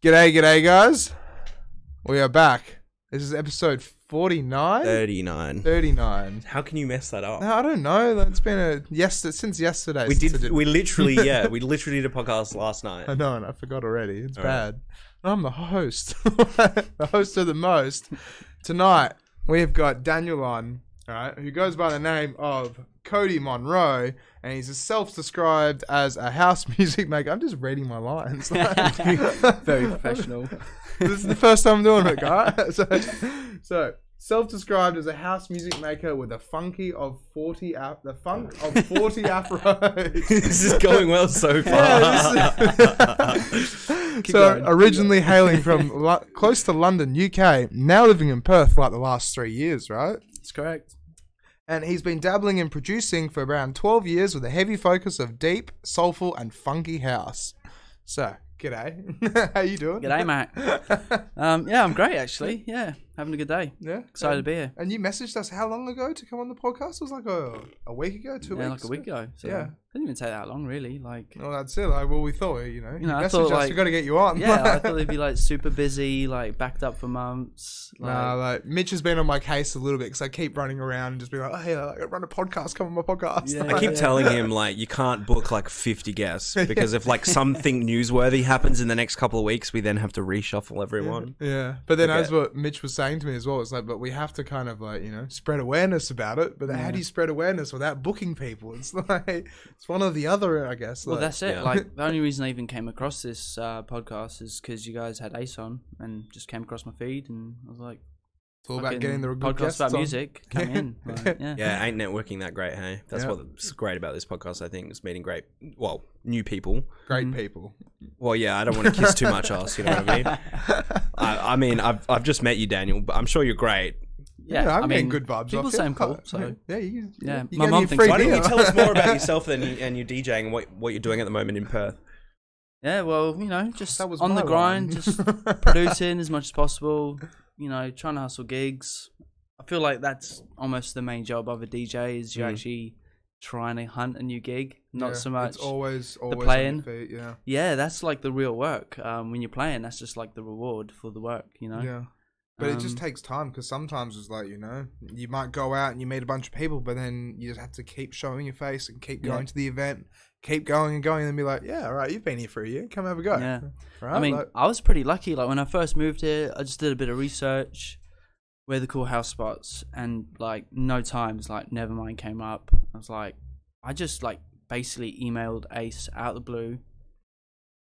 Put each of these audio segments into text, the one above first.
G'day guys. We are back. This is episode 49? 39. How can you mess that up? No, I don't know. It's been since yesterday. We literally did a podcast last night. I know, and I forgot already. It's bad. Right. I'm the host. The host of the most. Tonight, we have got Daniel on, alright, who goes by the name of Kody Monroe, and he's self-described as a house music maker. I'm just reading my lines. Very professional. This is the first time I'm doing it, guys. So Self-described as a house music maker with the funk of 40 afros. This is going well so far. So originally hailing from close to London, UK, now living in Perth for like the last 3 years, right? That's correct. And he's been dabbling in producing for around 12 years with a heavy focus of deep, soulful, and funky house. So, g'day. How you doing? G'day, mate. Yeah, I'm great, actually. Yeah, having a good day. Yeah. Excited to be here. And you messaged us how long ago to come on the podcast? It was like a week ago, 2 weeks? Yeah, like a week ago. So Yeah. Didn't even take that long, really. Like, Well, that's it. Like, well, we thought, you I messaged thought, us, like- we got to get you on. yeah, I thought they'd be like super busy, like backed up for months. Like, Nah, like Mitch has been on my case a little bit because I keep running around and just being like, oh, hey, I run a podcast, come on my podcast. Yeah. I keep telling him, like, you can't book like 50 guests because if like something newsworthy happens in the next couple of weeks, we then have to reshuffle everyone. Yeah, but then Okay. as what Mitch was saying to me as well, it's like, but we have to kind of like, spread awareness about it. But how do you spread awareness without booking people? It's like, it's one or the other, I guess. well, Like, that's it. yeah. Like, the only reason I even came across this podcast is because you guys had Ace on and just came across my feed, and I was like, it's all about fucking getting the good podcast guests about on. music. Come in. Like, yeah. Yeah, ain't networking that great, hey? That's Yeah. what's great about this podcast, I think, is meeting new people. Great people. Well, yeah, I don't want to kiss too much ass, you know what I mean? I mean, I've just met you, Daniel, but I'm sure you're great. Yeah, I'm I getting mean, good vibes. people off you. say I'm cool, so yeah, you Yeah, you my gave mum me a thinks free Why don't you beer. tell us more about yourself and your DJing and what you're doing at the moment in Perth? yeah. Well, just That was on my the grind, line. just producing as much as possible. Trying to hustle gigs. I feel like that's almost the main job of a DJ is you're actually trying to hunt a new gig, not so much. It's always playing. on your feet, yeah. Yeah, that's like the real work. When you're playing, that's just like the reward for the work, Yeah. But it just takes time because sometimes it's like, you might go out and you meet a bunch of people, but then you just have to keep showing your face and keep going to the event, keep going and going and then be like, yeah, all right, you've been here for a year. Come have a go. Yeah. Right? I mean, Like, I was pretty lucky. Like when I first moved here, I just did a bit of research, where the cool house spots, and like no times like Nevermind came up. I was like, I just like basically emailed Ace out of the blue,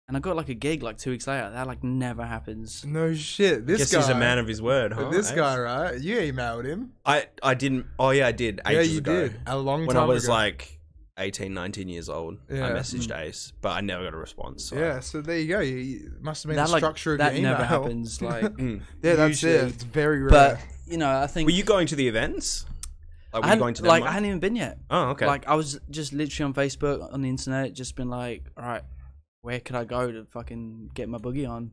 and I got like a gig like 2 weeks later. That like never happens. no shit. This Guess guy. he's a man of his word, huh? This Ace? guy, right? You emailed him. I didn't. Oh, yeah, I did. Yeah, Ages you ago. did. A long When time I was ago. like 18, 19 years old, Yeah. I messaged Ace, but I never got a response. So. Yeah, so there you go. You must have been That the like structure of that your email. never happens. Like, Mm. Yeah, that's usually. it. It's very rare. but I think Were you going to the events? Like, were I you going to hadn't, them? like I hadn't even been yet. Oh, okay. Like I was just literally on Facebook, on the internet, just been like, all right, where could I go to fucking get my boogie on?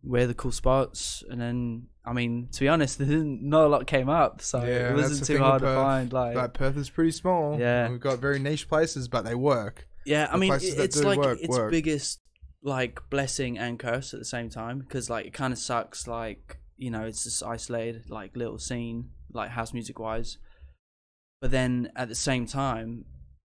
Where are the cool spots? And then, I mean, to be honest, not a lot came up, so Yeah, it that's wasn't the too thing hard with to Perth. find. Like, Perth is pretty small. Yeah. We've got very niche places, but they work. yeah, I the mean, places that it's do like work, its work. biggest like blessing and curse at the same time, because like it kind of sucks. Like it's this isolated like little scene, like house music wise, but then at the same time,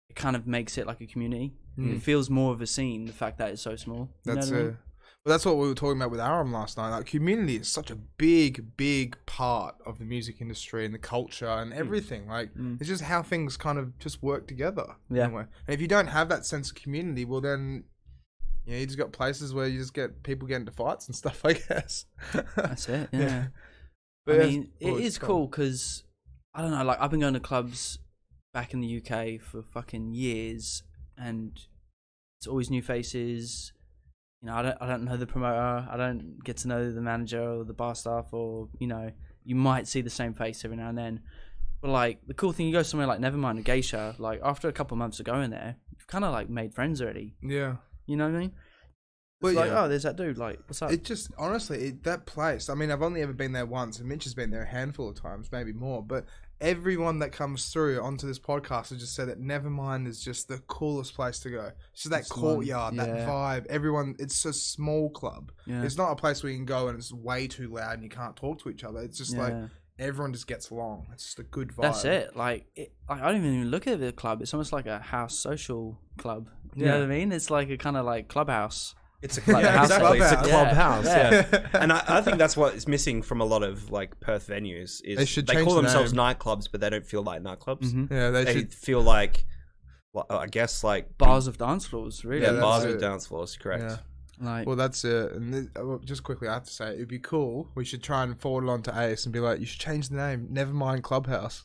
it kind of makes it like a community. It feels more of a scene. The fact that it's so small. You know That's what I it. mean? Well, that's what we were talking about with Aram last night. Like, community is such a big part of the music industry and the culture and everything. Like, it's just how things kind of just work together. Yeah. Anyway. And if you don't have that sense of community, well, then you just got places where you just get people getting into fights and stuff, I guess. That's it. Yeah. Yeah. I yeah, mean, it well, it's is cool because I don't know. Like, I've been going to clubs back in the UK for fucking years, and it's always new faces. I don't know the promoter. I don't get to know the manager or the bar staff, or you might see the same face every now and then. But like the cool thing, you go somewhere like Nevermind or Geisha, like after a couple of months of going there, you've kind of like made friends already. Yeah. You know what I mean? Well, It's like, yeah. oh, there's that dude. Like, what's up? It just, honestly, that place, I mean, I've only ever been there once, and Mitch has been there a handful of times, maybe more, but everyone that comes through onto this podcast has just said that Nevermind is just the coolest place to go. It's just that courtyard, that yeah. vibe. Everyone, it's a small club. Yeah. It's not a place where you can go and it's way too loud and you can't talk to each other. It's just like, Yeah. everyone just gets along. It's just a good vibe. That's it. Like, I don't even look at it as a club. It's almost like a house social club. You know what I mean? It's like a kind of like clubhouse. It's a Like a house exactly. It's a clubhouse. clubhouse, Yeah. yeah. And I think that's what is missing from a lot of like Perth venues. Is They should they change call the themselves name. nightclubs, but they don't feel like nightclubs. Yeah, they They should. feel like, well, I guess, like Bars of dance floors, really. Yeah, bars that's with it. dance floors. Correct. Yeah. Like, Well, that's it. And just quickly, I have to say, it'd be cool. We should try and forward it on to Ace and be like, you should change the name. Nevermind Clubhouse.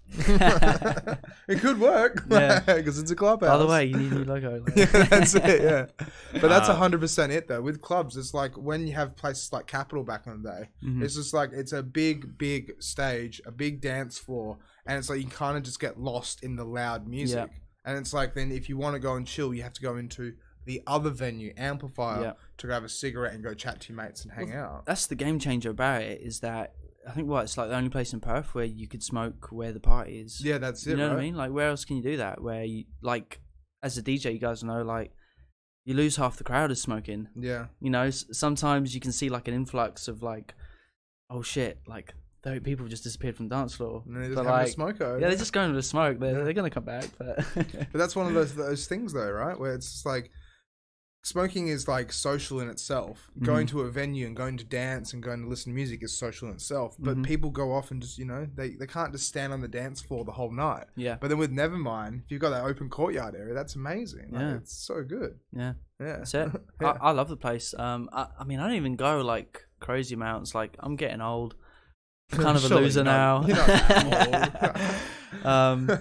It could work. Yeah. Because it's a clubhouse. by the way, you need a new logo. Like. Yeah, that's it, yeah. But that's 100% it, though. With clubs, it's like when you have places like Capital back in the day, it's just like, it's a big, big stage, a big dance floor, and it's like you kind of just get lost in the loud music. Yeah. And it's like, then if you want to go and chill, you have to go into the other venue, Amplifier, Yeah. to grab a cigarette and go chat to your mates and hang out. That's the game changer about it, is that I think it's like the only place in Perth where you could smoke where the party is. Yeah, that's it. You know right? what I mean? Like, where else can you do that? Where you, like, as a DJ, you guys know, like, you lose half the crowd is smoking. Yeah. You know, sometimes you can see like an influx of like, oh shit, like 30 people just disappeared from the dance floor. And they're just But, having like, a smoke over. yeah, they're just going to smoke. They're, Yeah. they're gonna come back, but But that's one of those things, though, right? Where it's just like, smoking is like social in itself. Going to a venue and going to dance and going to listen to music is social in itself. But people go off and just, you know, they can't just stand on the dance floor the whole night. yeah, But then with Nevermind, if you've got that open courtyard area, that's amazing. Like, Yeah. it's so good. yeah, Yeah. that's it. Yeah. I love the place. I mean, I don't even go like crazy amounts. Like, I'm getting old. I'm kind of a Surely loser not. now. You're not old.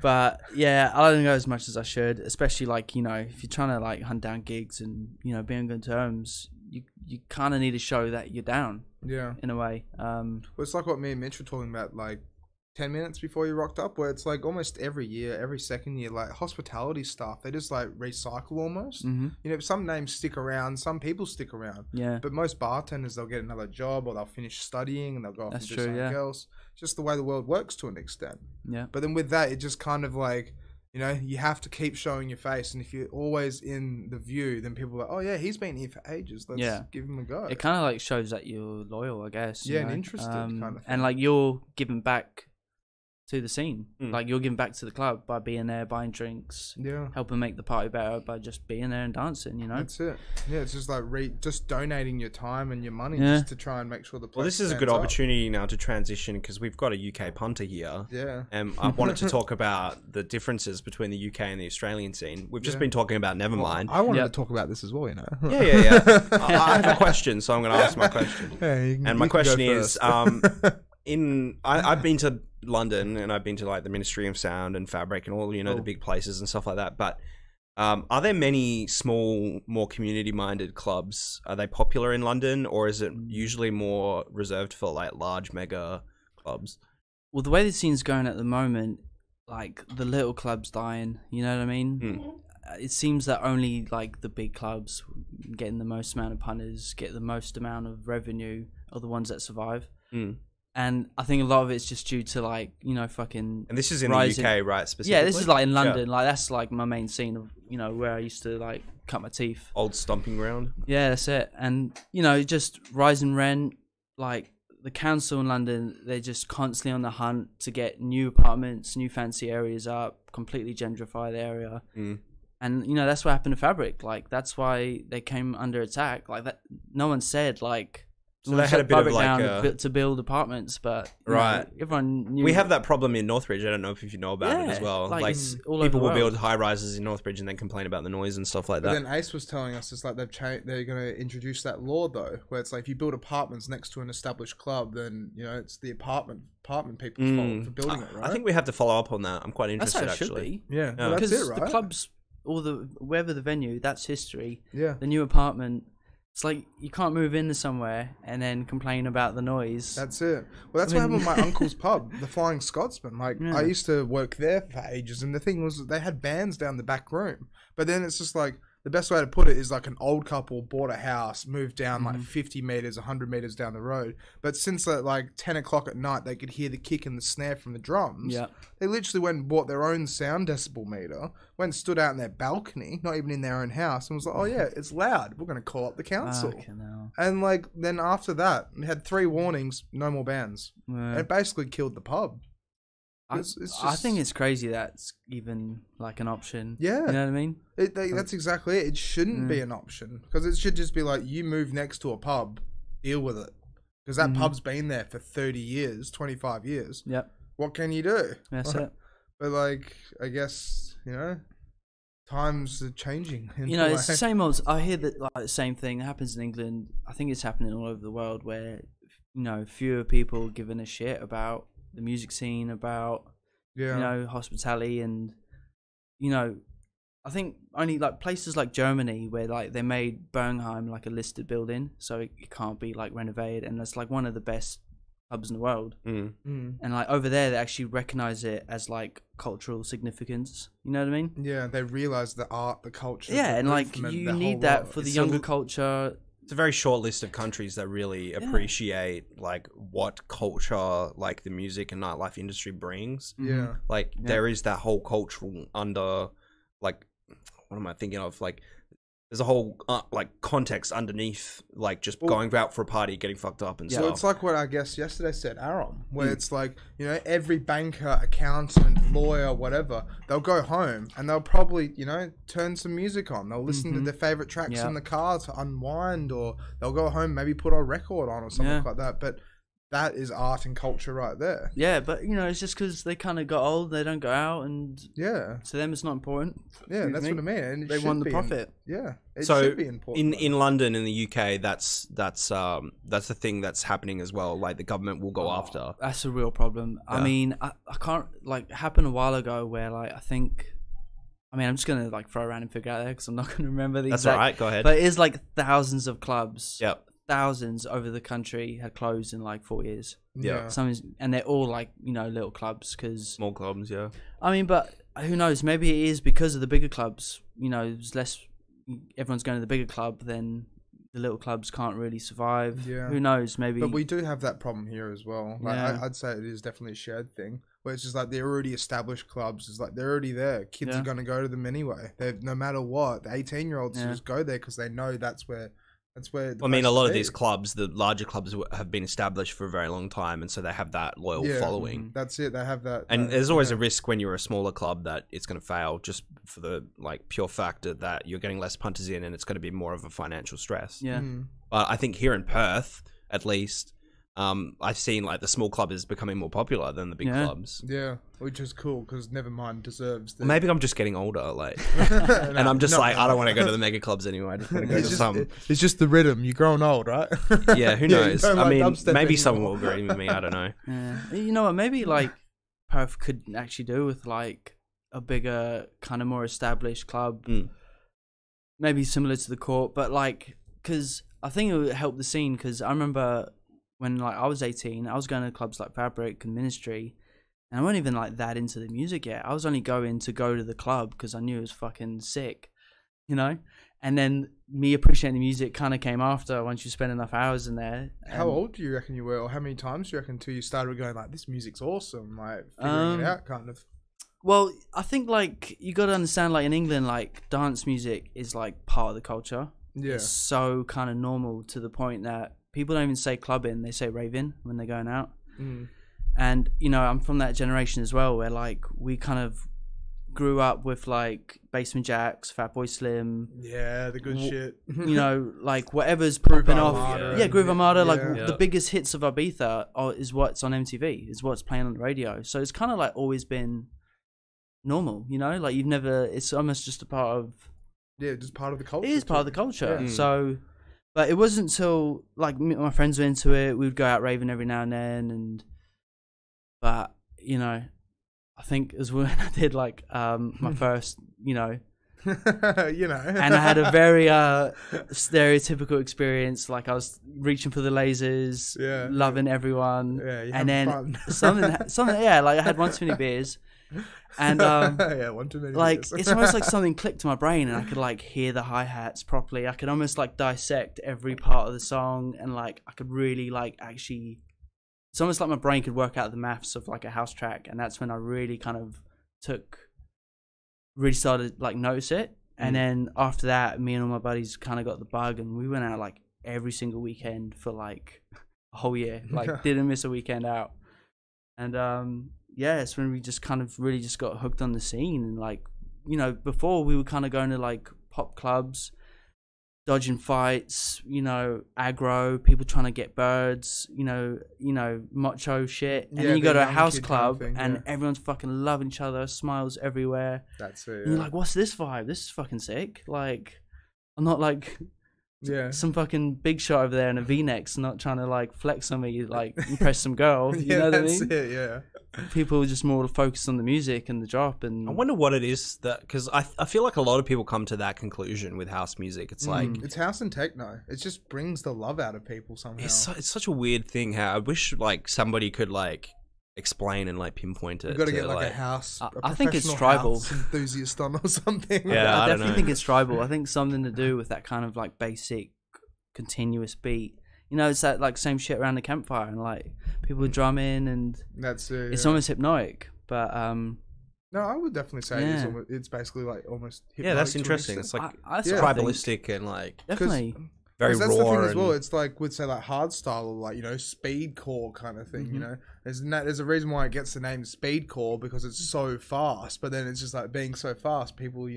But yeah, I don't go as much as I should, especially like, you know, if you're trying to like hunt down gigs and, you know, be on good terms, you kind of need to show that you're down Yeah. in a way. Well, it's like what me and Mitch were talking about, like 10 minutes before you rocked up, where it's like almost every year, every second year, like hospitality staff, they just like recycle almost. You know, some names stick around, some people stick around. Yeah. But most bartenders, they'll get another job or they'll finish studying and they'll go off That's and do true, something yeah. else. Just the way the world works to an extent. Yeah. But then with that, it just kind of like, you know, you have to keep showing your face. And if you're always in the view, then people are like, oh yeah, he's been here for ages. Let's give him a go. It kind of like shows that you're loyal, I guess. you Yeah, and know? interested kind of thing. And like you're giving back to the scene. Mm. Like you're giving back to the club by being there, buying drinks, Yeah. helping make the party better by just being there and dancing, you know? That's it. Yeah, it's just like just donating your time and your money Yeah. just to try and make sure the place Well, this is a good stands up. opportunity now to transition because we've got a UK punter here. Yeah. And I wanted to talk about the differences between the UK and the Australian scene. We've just Yeah. been talking about Nevermind. I wanted Yep. to talk about this as well, you know. Yeah. I have a question, so I'm going to ask my question. Yeah, And my you can go question is, first. I've been to London and I've been to like the Ministry of Sound and Fabric and all, you know, the big places and stuff like that. But are there many small, more community-minded clubs? Are they popular in London, or is it usually more reserved for like large mega clubs? Well, the way the scene's going at the moment, like the little clubs dying, you know what I mean? It seems that only like the big clubs getting the most amount of punters, get the most amount of revenue, are the ones that survive. And I think a lot of it's just due to like, you know, fucking. And this is in rising- the UK, right? Specifically. Yeah, this is like in London. Yeah. Like that's like my main scene of, you know, where I used to like cut my teeth. Old stomping ground. Yeah, that's it. And you know, just rising rent. Like the council in London, they're just constantly on the hunt to get new apartments, new fancy areas up, completely gentrify the area. And you know, that's what happened to Fabric. Like that's why they came under attack. Like that, no one said like. So they had a bit of like to build apartments, but you right. know, everyone knew. We have that problem in Northridge. I don't know if you know about it as well. like, Like it's all over people the will world. build high rises in Northridge and then complain about the noise and stuff like But that. then Ace was telling us it's like they're going to introduce that law though, where it's like if you build apartments next to an established club, then you know it's the apartment people's fault for building it, right? I think we have to follow up on that. I'm quite That's interested how it should actually. be. Yeah, well, that's Because it, right? the clubs or the wherever the venue, that's history. Yeah. The new apartment, it's like you can't move into somewhere and then complain about the noise. That's it. Well, that's what happened with my uncle's pub, the Flying Scotsman. Like, Yeah. I used to work there for ages, and the thing was that they had bands down the back room. But then it's just like, the best way to put it is like an old couple bought a house, moved down like 50 meters, 100 meters down the road. But since like 10 o'clock at night, they could hear the kick and the snare from the drums. Yeah. They literally went and bought their own sound decibel meter, went and stood out in their balcony, not even in their own house, and was like, oh yeah, it's loud. We're going to call up the council. Fucking hell. And like, then after that, we had 3 warnings, no more bands. Yeah. It basically killed the pub. I just- think it's crazy that's even like an option. Yeah. You know what I mean? That's exactly it. It shouldn't be an option because it should just be like you move next to a pub, deal with it. Because that pub's been there for 30 years, 25 years. Yep. What can you do? That's it. But like, I guess, you know, times are changing. You know, it's the same old. I hear that like the same thing happens in England. I think it's happening all over the world where, you know, fewer people giving a shit about the music scene, about you know, hospitality, and you know, I think only like places like Germany where like they made Bernheim like a listed building, so it can't be like renovated, and it's like one of the best clubs in the world. And like over there, they actually recognize it as like cultural significance. You know what I mean? Yeah, they realize the art, the culture. Yeah, and like you need that for the younger culture. It's a very short list of countries that really appreciate like what culture like the music and nightlife industry brings. Yeah, like there is that whole cultural under like, what am I thinking of? Like there's a whole like context underneath like just going out for a party, getting fucked up and stuff. So it's like what I guess yesterday said Aram, where it's like, you know, every banker, accountant, lawyer, whatever, they'll go home and they'll probably, you know, turn some music on. They'll listen to their favorite tracks in the car to unwind, or they'll go home, maybe put a record on or something like that. But that is art and culture right there. Yeah, but you know, it's just because they kind of got old, they don't go out, and to them it's not important. Yeah, that's what I mean. And they want the profit. It so should be important. In London, in the UK, that's the thing that's happening as well. Like the government will go after. That's a real problem. I mean, I can't like happened a while ago where like I mean, I'm just gonna like throw a random figure out there because I'm not gonna remember the exact. That's all right. Go ahead. But it is like thousands of clubs. Yep. Thousands over the country had closed in like 4 years. Yeah. And they're all like, you know, little clubs because small clubs. Yeah. I mean, but who knows? Maybe it is because of the bigger clubs. You know, there's less. Everyone's going to the bigger club, then the little clubs can't really survive. Yeah. Who knows? Maybe. But we do have that problem here as well. Like I'd say it is definitely a shared thing. Where it's just like they're already established clubs. It's like they're already there. Kids are going to go to them anyway. No matter what, the 18-year-olds just go there because they know that's where. I mean, a lot of these clubs, the larger clubs, have been established for a very long time, and so they have that loyal following. That's it. They have that. And there's always a risk when you're a smaller club that it's going to fail, just for the like pure factor that you're getting less punters in, and it's going to be more of a financial stress. Yeah. But I think here in Perth, at least, I've seen like the small club is becoming more popular than the big clubs. Yeah, which is cool because Nevermind deserves. The... Maybe I'm just getting older, like, and I'm just like, I don't want to go to the mega clubs anymore. I just want to go to some. It's just the rhythm. You're growing old, right? Yeah, who knows? I mean, maybe someone will agree with me. I don't know. Yeah. You know what? Maybe like Perth could actually do with like a bigger, kind of more established club. Maybe similar to the Court, but like, because I think it would help the scene. Because I remember. When like I was 18, I was going to clubs like Fabric and Ministry, and I wasn't even like that into the music yet. I was only going to the club because I knew it was fucking sick, you know. And then me appreciating the music kind of came after once you spend enough hours in there. How old do you reckon you were, or how many times do you reckon until you started going like, this music's awesome, like figuring it out, kind of? Well, I think like you got to understand, like in England, like dance music is like part of the culture. Yeah, it's so kind of normal to the point that. People don't even say clubbing, they say raving when they're going out. And, you know, I'm from that generation as well where, like, we kind of grew up with, like, Basement Jacks, Fatboy Slim. Yeah, the good shit. You know, like, whatever's popping off. Groove Armada. Like, the biggest hits of Ibiza is what's on MTV, is what's playing on the radio. So it's kind of, like, always been normal, you know? Like, it's almost just a part of... Yeah, just part of the culture. It is part of the culture. So... But it wasn't until like my friends were into it. We would go out raving every now and then, but you know, I think as when I did like my first, you know, and I had a very stereotypical experience. Like I was reaching for the lasers, loving everyone, and then something, like I had one too many beers. And one too many like beers. It's almost like something clicked to my brain, and I could like hear the hi-hats properly. I could almost like dissect every part of the song, and like I could really like actually. It's almost like my brain could work out the maths of like a house track, and that's when I really kind of started like notice it. And then after that, me and all my buddies kind of got the bug, and we went out like every single weekend for like a whole year. Like didn't miss a weekend out, and yeah, it's when we just kind of really just got hooked on the scene. And like, you know, before we were kind of going to like pop clubs, dodging fights, aggro, people trying to get birds, macho shit. And then you go to a house club and everyone's fucking loving each other, smiles everywhere. That's it. And you're like, what's this vibe? This is fucking sick. Like, I'm not like some fucking big shot over there in a V-necks, not trying to like flex on me, like impress some girl. You know what I mean? It, yeah. People are just more focused on the music and the drop. And I wonder what it is that, because I feel like a lot of people come to that conclusion with house music. It's like it's house and techno. It just brings the love out of people somehow. It's such a weird thing. How I wish like somebody could like explain and like pinpoint it. You got to get like a house. I think it's tribal enthusiast on or something. Yeah, I definitely think it's tribal. I think something to do with that kind of like basic, continuous beat. It's that like same shit around the campfire and like people drumming and that's it's almost hypnotic. But no, I would definitely say it's basically like almost hypnotic. Yeah, that's interesting. It's like it's tribalistic and like definitely very raw. That's the thing as well. And it's like with say like hardstyle or like speedcore kind of thing. There's a reason why it gets the name speedcore because it's so fast. But then it's just like being so fast, people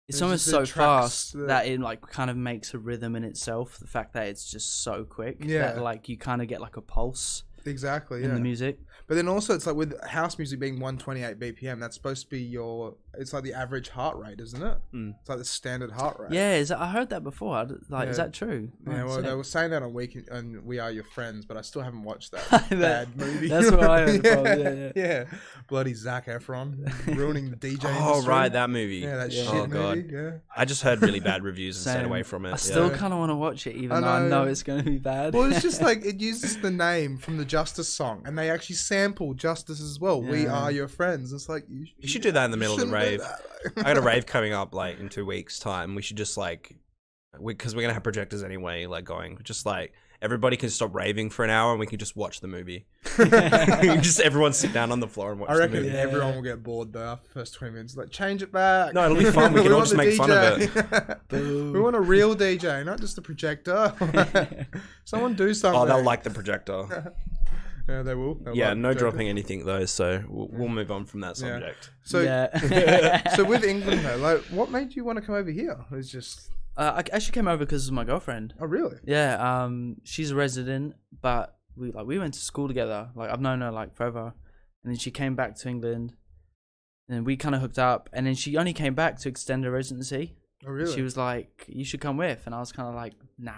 it's almost so fast that it like kind of makes a rhythm in itself. The fact that it's just so quick that like you kind of get like a pulse exactly in the music. But then also it's like with house music being 128 BPM, that's supposed to be it's like the average heart rate, isn't it? It's like the standard heart rate. Yeah, I heard that before. Like, is that true? Yeah, well, they were saying that on We Are Your Friends, but I still haven't watched that bad movie. That's what I heard from. Yeah. Bloody Zac Efron ruining the DJ Oh, industry. right, that movie. Yeah, that shit God. movie. Yeah. I just heard really bad reviews and stayed away from it. I still kind of want to watch it, even though I know it's going to be bad. Well, it's just like it uses the name from the Justice song, and they actually sample Justice as well. Yeah. We Are Your Friends. It's like you should do that in the middle of the rave. I got a rave coming up like in 2 weeks' time. We should just like, because we're gonna have projectors anyway, like going, just like everybody can stop raving for an hour and we can just watch the movie. Just everyone sit down on the floor and watch the movie. I reckon everyone will get bored though after the first 20 minutes. Like, change it back. No, it'll be fun. We can all just make fun of it. We want a real DJ, not just a projector. Someone do something. Oh, they'll like the projector. Yeah, they will. No dropping anything though, so we'll move on from that subject. So, so with England though, like, what made you want to come over here? It's just I actually came over because of my girlfriend. Oh, really? Yeah. She's a resident, but we went to school together. Like, I've known her like forever, and then she came back to England, and we kind of hooked up, and then she only came back to extend her residency. Oh, really? She was like, "You should come with," and I was kind of like, "Nah."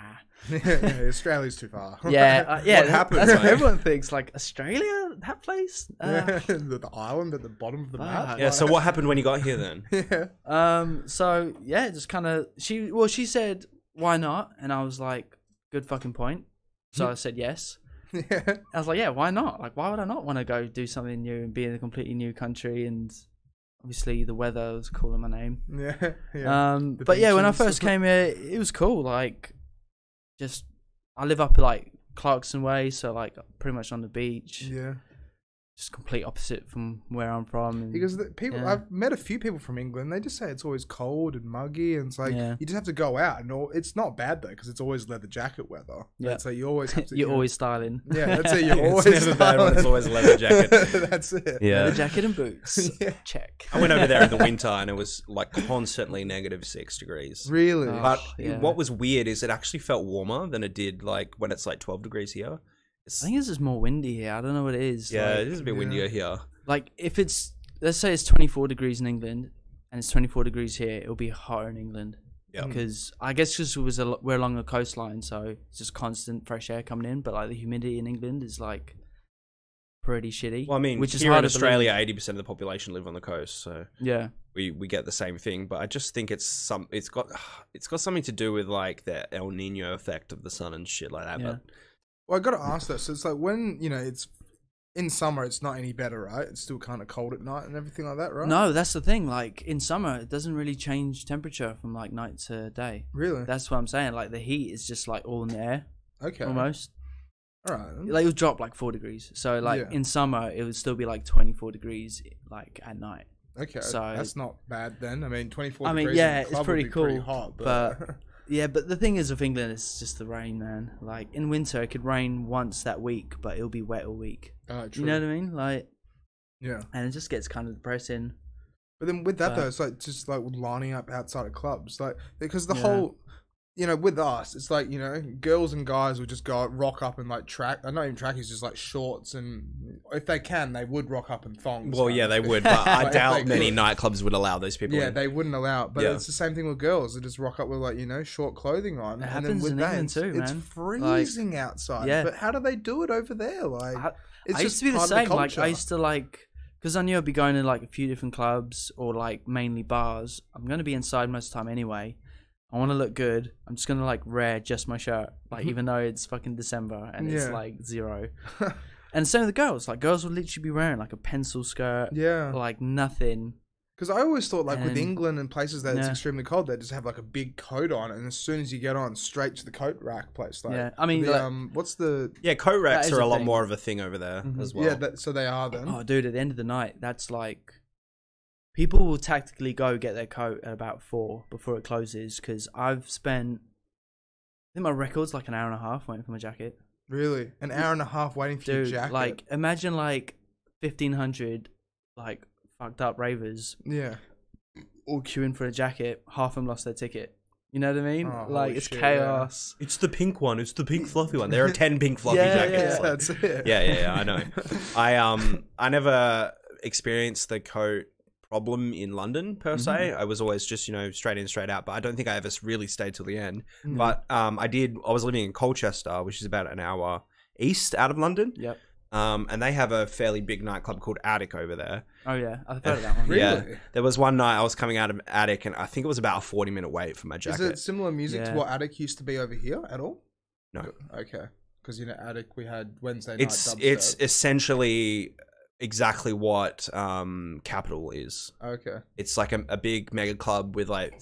Australia's too far. Yeah. What happened? That's what everyone thinks. Like, Australia, that place. The island at the bottom of the map. Yeah. So what happened when you got here then? So yeah, just kind of she said, "Why not?" And I was like, "Good fucking point." So I said yes. Yeah. I was like, "Yeah, why not? Like, why would I not want to go do something new and be in a completely new country?" And obviously the weather was calling my name. Yeah. But yeah, when I first came here, it was cool. Like, just I live up like Clarkson way, so like pretty much on the beach. Yeah. Just complete opposite from where I'm from. And, because I've met a few people from England. They just say it's always cold and muggy, and it's like you just have to go out. And it's not bad though, because it's always leather jacket weather. Yeah, so you always have to. You're always styling. Yeah, that's it. You're always it's never bad when it's always a leather jacket. That's it. Yeah, leather jacket and boots. Check. I went over there in the winter, and it was like constantly -6 degrees. Really? But what was weird is it actually felt warmer than it did like when it's like 12 degrees here. I think it's just more windy here. I don't know what it is. Yeah, like, it is a bit windier here. Like, if it's, let's say it's 24 degrees in England, and it's 24 degrees here, it'll be hotter in England. Yeah. Because I guess just we're along the coastline, so it's just constant fresh air coming in. But like the humidity in England is like pretty shitty. Well, I mean, which is here hard in Australia, 80% of the population live on the coast, so yeah, we get the same thing. But I just think it's got something to do with like the El Nino effect of the sun and shit like that. Yeah. But well, I got to ask this. So it's like when, it's in summer, it's not any better, right? It's still kind of cold at night and everything like that, right? No, that's the thing. Like, in summer, it doesn't really change temperature from, like, night to day. Really? That's what I'm saying. Like, the heat is just, like, all in the air. Okay. Almost. All right. Like, it'll drop, like, 4 degrees. So, like, in summer, it would still be, like, 24 degrees, like, at night. Okay. So that's not bad then. I mean, 24 degrees in the club it's pretty would be cool. Pretty hot, but... Yeah, but the thing is with England, it's just the rain, man. Like, in winter, it could rain once that week, but it'll be wet all week. True. You know what I mean? Like, yeah. And it just gets kind of depressing. But then with that, though, it's like just like lining up outside of clubs. Like, because the whole... with us, it's like, girls and guys would just go rock up in like not even trackies, just like shorts, and if they can, they would rock up in thongs. Well, yeah, they would, but I doubt many nightclubs would allow those people. Yeah, in. they wouldn't allow it. But it's the same thing with girls. They just rock up with like, short clothing on. It and happens then with in that, England too, it's man. freezing outside. Yeah. But how do they do it over there? Like, I used to be the same. Like, I used to because I knew I'd be going to like a few different clubs or like mainly bars. I'm going to be inside most of the time anyway. I want to look good. I'm just going to like wear just my shirt, like even though it's fucking December and it's like 0. And same with the girls. Like girls will literally be wearing like a pencil skirt. Yeah. Like nothing. Because I always thought like with England and places that it's extremely cold, they just have like a big coat on, and as soon as you get on, straight to the coat rack place. Like, yeah, I mean, what's the coat racks are a lot more of a thing over there as well. Yeah, so they are then. Oh, dude, at the end of the night, that's like people will tactically go get their coat at about 4 before it closes. Because I've spent, I think my record's like an hour and a half waiting for my jacket. Really, an hour and a half waiting for your jacket. Like imagine like 1,500 like fucked up ravers, all queuing for a jacket. Half of them lost their ticket. You know what I mean? Oh, like it's chaos. Yeah. It's the pink one. It's the pink fluffy one. There are 10 pink fluffy jackets. Yeah, that's it. Yeah. I know. I never experienced the coat problem in London per se. I was always just straight in, straight out. But I don't think I ever really stayed till the end. But I was living in Colchester, which is about an hour east out of London. Yep. And they have a fairly big nightclub called Attic over there. Oh yeah, I've heard of that one. Really? Yeah, there was one night I was coming out of Attic, and I think it was about a 40-minute wait for my jacket. Is it similar music to what Attic used to be over here at all? No. Okay, because Attic we had Wednesday night dubstep. It's essentially exactly what Capital is. Okay. It's like a big mega club with like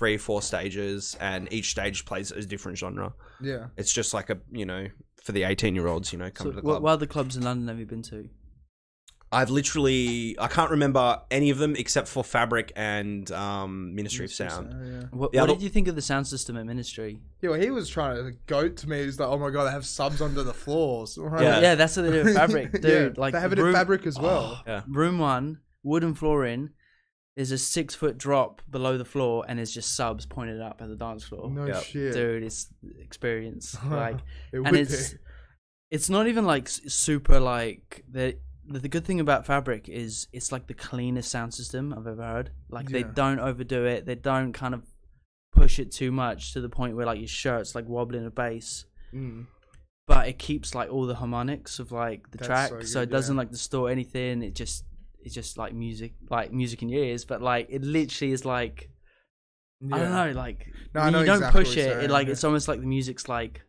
3-4 stages, and each stage plays a different genre. Yeah. It's just like for the 18-year-olds, come to the club. What other clubs in London have you been to? I can't remember any of them except for Fabric and Ministry of Sound. What did you think of the sound system at Ministry? Yeah, well, he was trying to goat to me. He's like, oh my God, they have subs under the floors. Yeah, that's what they do at Fabric, dude. Like they have it at Fabric as well. Room 1, wooden flooring. There's a 6-foot drop below the floor, and it's just subs pointed up at the dance floor. No shit, dude. It's experience. Like, it's not even like super like the good thing about Fabric is it's like the cleanest sound system I've ever heard. Like they don't overdo it. They don't kind of push it too much to the point where like your shirt's like wobbling a bass. But it keeps like all the harmonics of like the track, so it doesn't like distort anything. It's just like music in your ears, but like it literally is like I don't know, like when you don't push it, it's almost like the music's like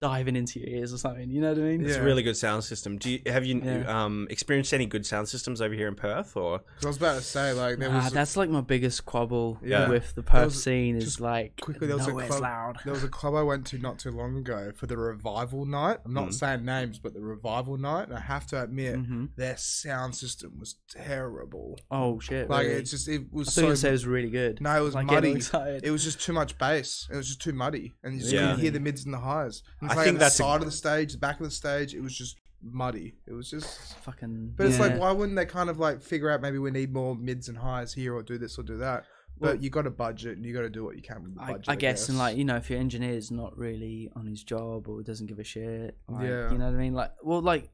diving into your ears or something. You know what I mean? It's a really good sound system. Have you experienced any good sound systems over here in Perth? Or I was about to say like that's like my biggest quabble with the Perth scene is like quickly there was loud. There was a club I went to not too long ago for the Revival Night. I'm not saying names, but the Revival Night. And I have to admit, their sound system was terrible. Oh shit! Like really? it was. I thought you said it was really good. No, it was like muddy. It was just too much bass. It was just too muddy, and you just couldn't hear the mids and the highs. I think that's the side of the stage, the back of the stage. It was just muddy. It was just fucking. But it's like, why wouldn't they kind of like figure out maybe we need more mids and highs here, or do this or do that? But you got a budget, and you got to do what you can with the budget. I guess, and like if your engineer's not really on his job or doesn't give a shit, you know what I mean. Like,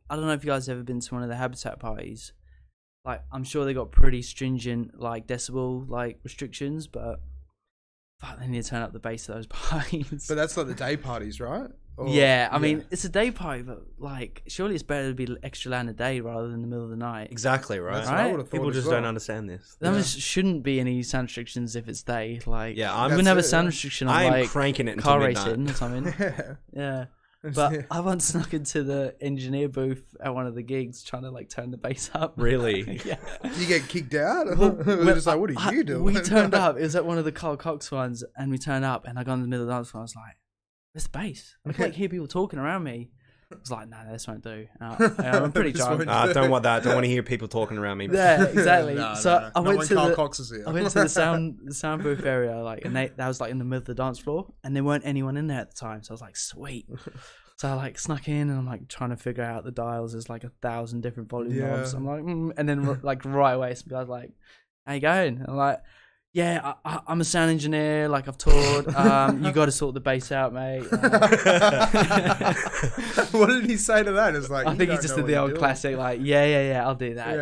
I don't know if you guys have ever been to one of the Habitat parties. Like, I'm sure they got pretty stringent like decibel like restrictions, but fuck, they need to turn up the bass of those parties. But that's like the day parties, right? I mean, it's a day party, but like, surely it's better to be extra loud in the day rather than in the middle of the night. Exactly, right? People just don't understand this. There shouldn't be any sound restrictions if it's day. Like, I'm gonna have a sound restriction on like cranking it car until racing or something. Yeah. But I once snuck into the engineer booth at one of the gigs trying to like turn the bass up. Really? Yeah. You get kicked out? We're just like, what are you doing? We turned up. It was at one of the Carl Cox ones, and we turned up, and I got in the middle of the dance floor. I was like, "Where's the bass? I can like hear people talking around me." I was like, "No, this won't do." I'm pretty drunk. Don't want that. Don't want to hear people talking around me. Yeah, exactly. I went to Carl Cox is here. I went to the sound booth area, like, and that was like in the middle of the dance floor, and there weren't anyone in there at the time. So I was like, "Sweet." So I like snuck in, and I'm like trying to figure out the dials. There's like 1,000 different volume knobs. I'm like, and then like right away, some guy's like, "How you going?" And I'm like, Yeah, I'm a sound engineer. Like I've toured. You got to sort the bass out, mate. What did he say to that? It's like I think he just did the old classic, like, yeah, I'll do that.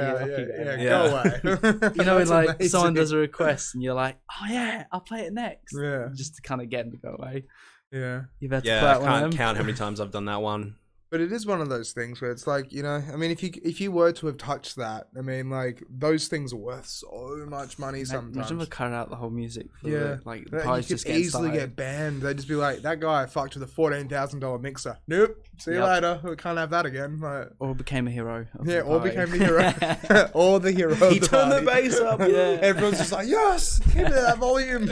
Go away. You know, when like someone does a request and you're like, oh yeah, I'll play it next. Yeah. Just to kind of get them to go away. Yeah. You've had to Yeah, I can't count how many times I've done that one. But it is one of those things where it's like, you know, I mean, if you were to have touched that, I mean, like, those things are worth so much money sometimes. Imagine if I cut out the whole music. For the you could easily get banned. They'd just be like, that guy fucked with a $14,000 mixer. Nope. See you later. We can't have that again. Like, or became a hero. Or became the hero. Or the hero. He turned the bass up. Yeah. Everyone's just like, yes, give me that volume.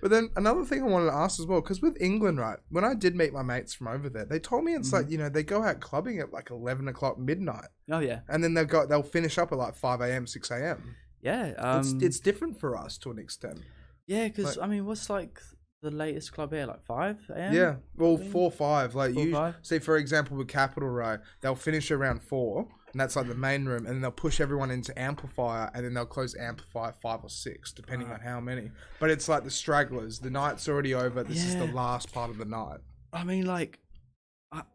But then another thing I wanted to ask as well, because with England, right, when I did meet my mates from over there, they told me it's like, you know, they go out clubbing at like 11 o'clock midnight. Oh, yeah. And then they'll finish up at like 5 a.m., 6 a.m. Yeah. It's different for us to an extent. Yeah, because, I mean, what's like the latest club here? Like 5 a.m.? Yeah. Well, 4, 5. Like, 4, 5? See, for example, with Capital, right, they'll finish around 4. And that's like the main room, and then they'll push everyone into amplifier, and then they'll close amplifier 5 or 6, depending on how many. But it's like the stragglers. The night's already over. This is the last part of the night. I mean, like,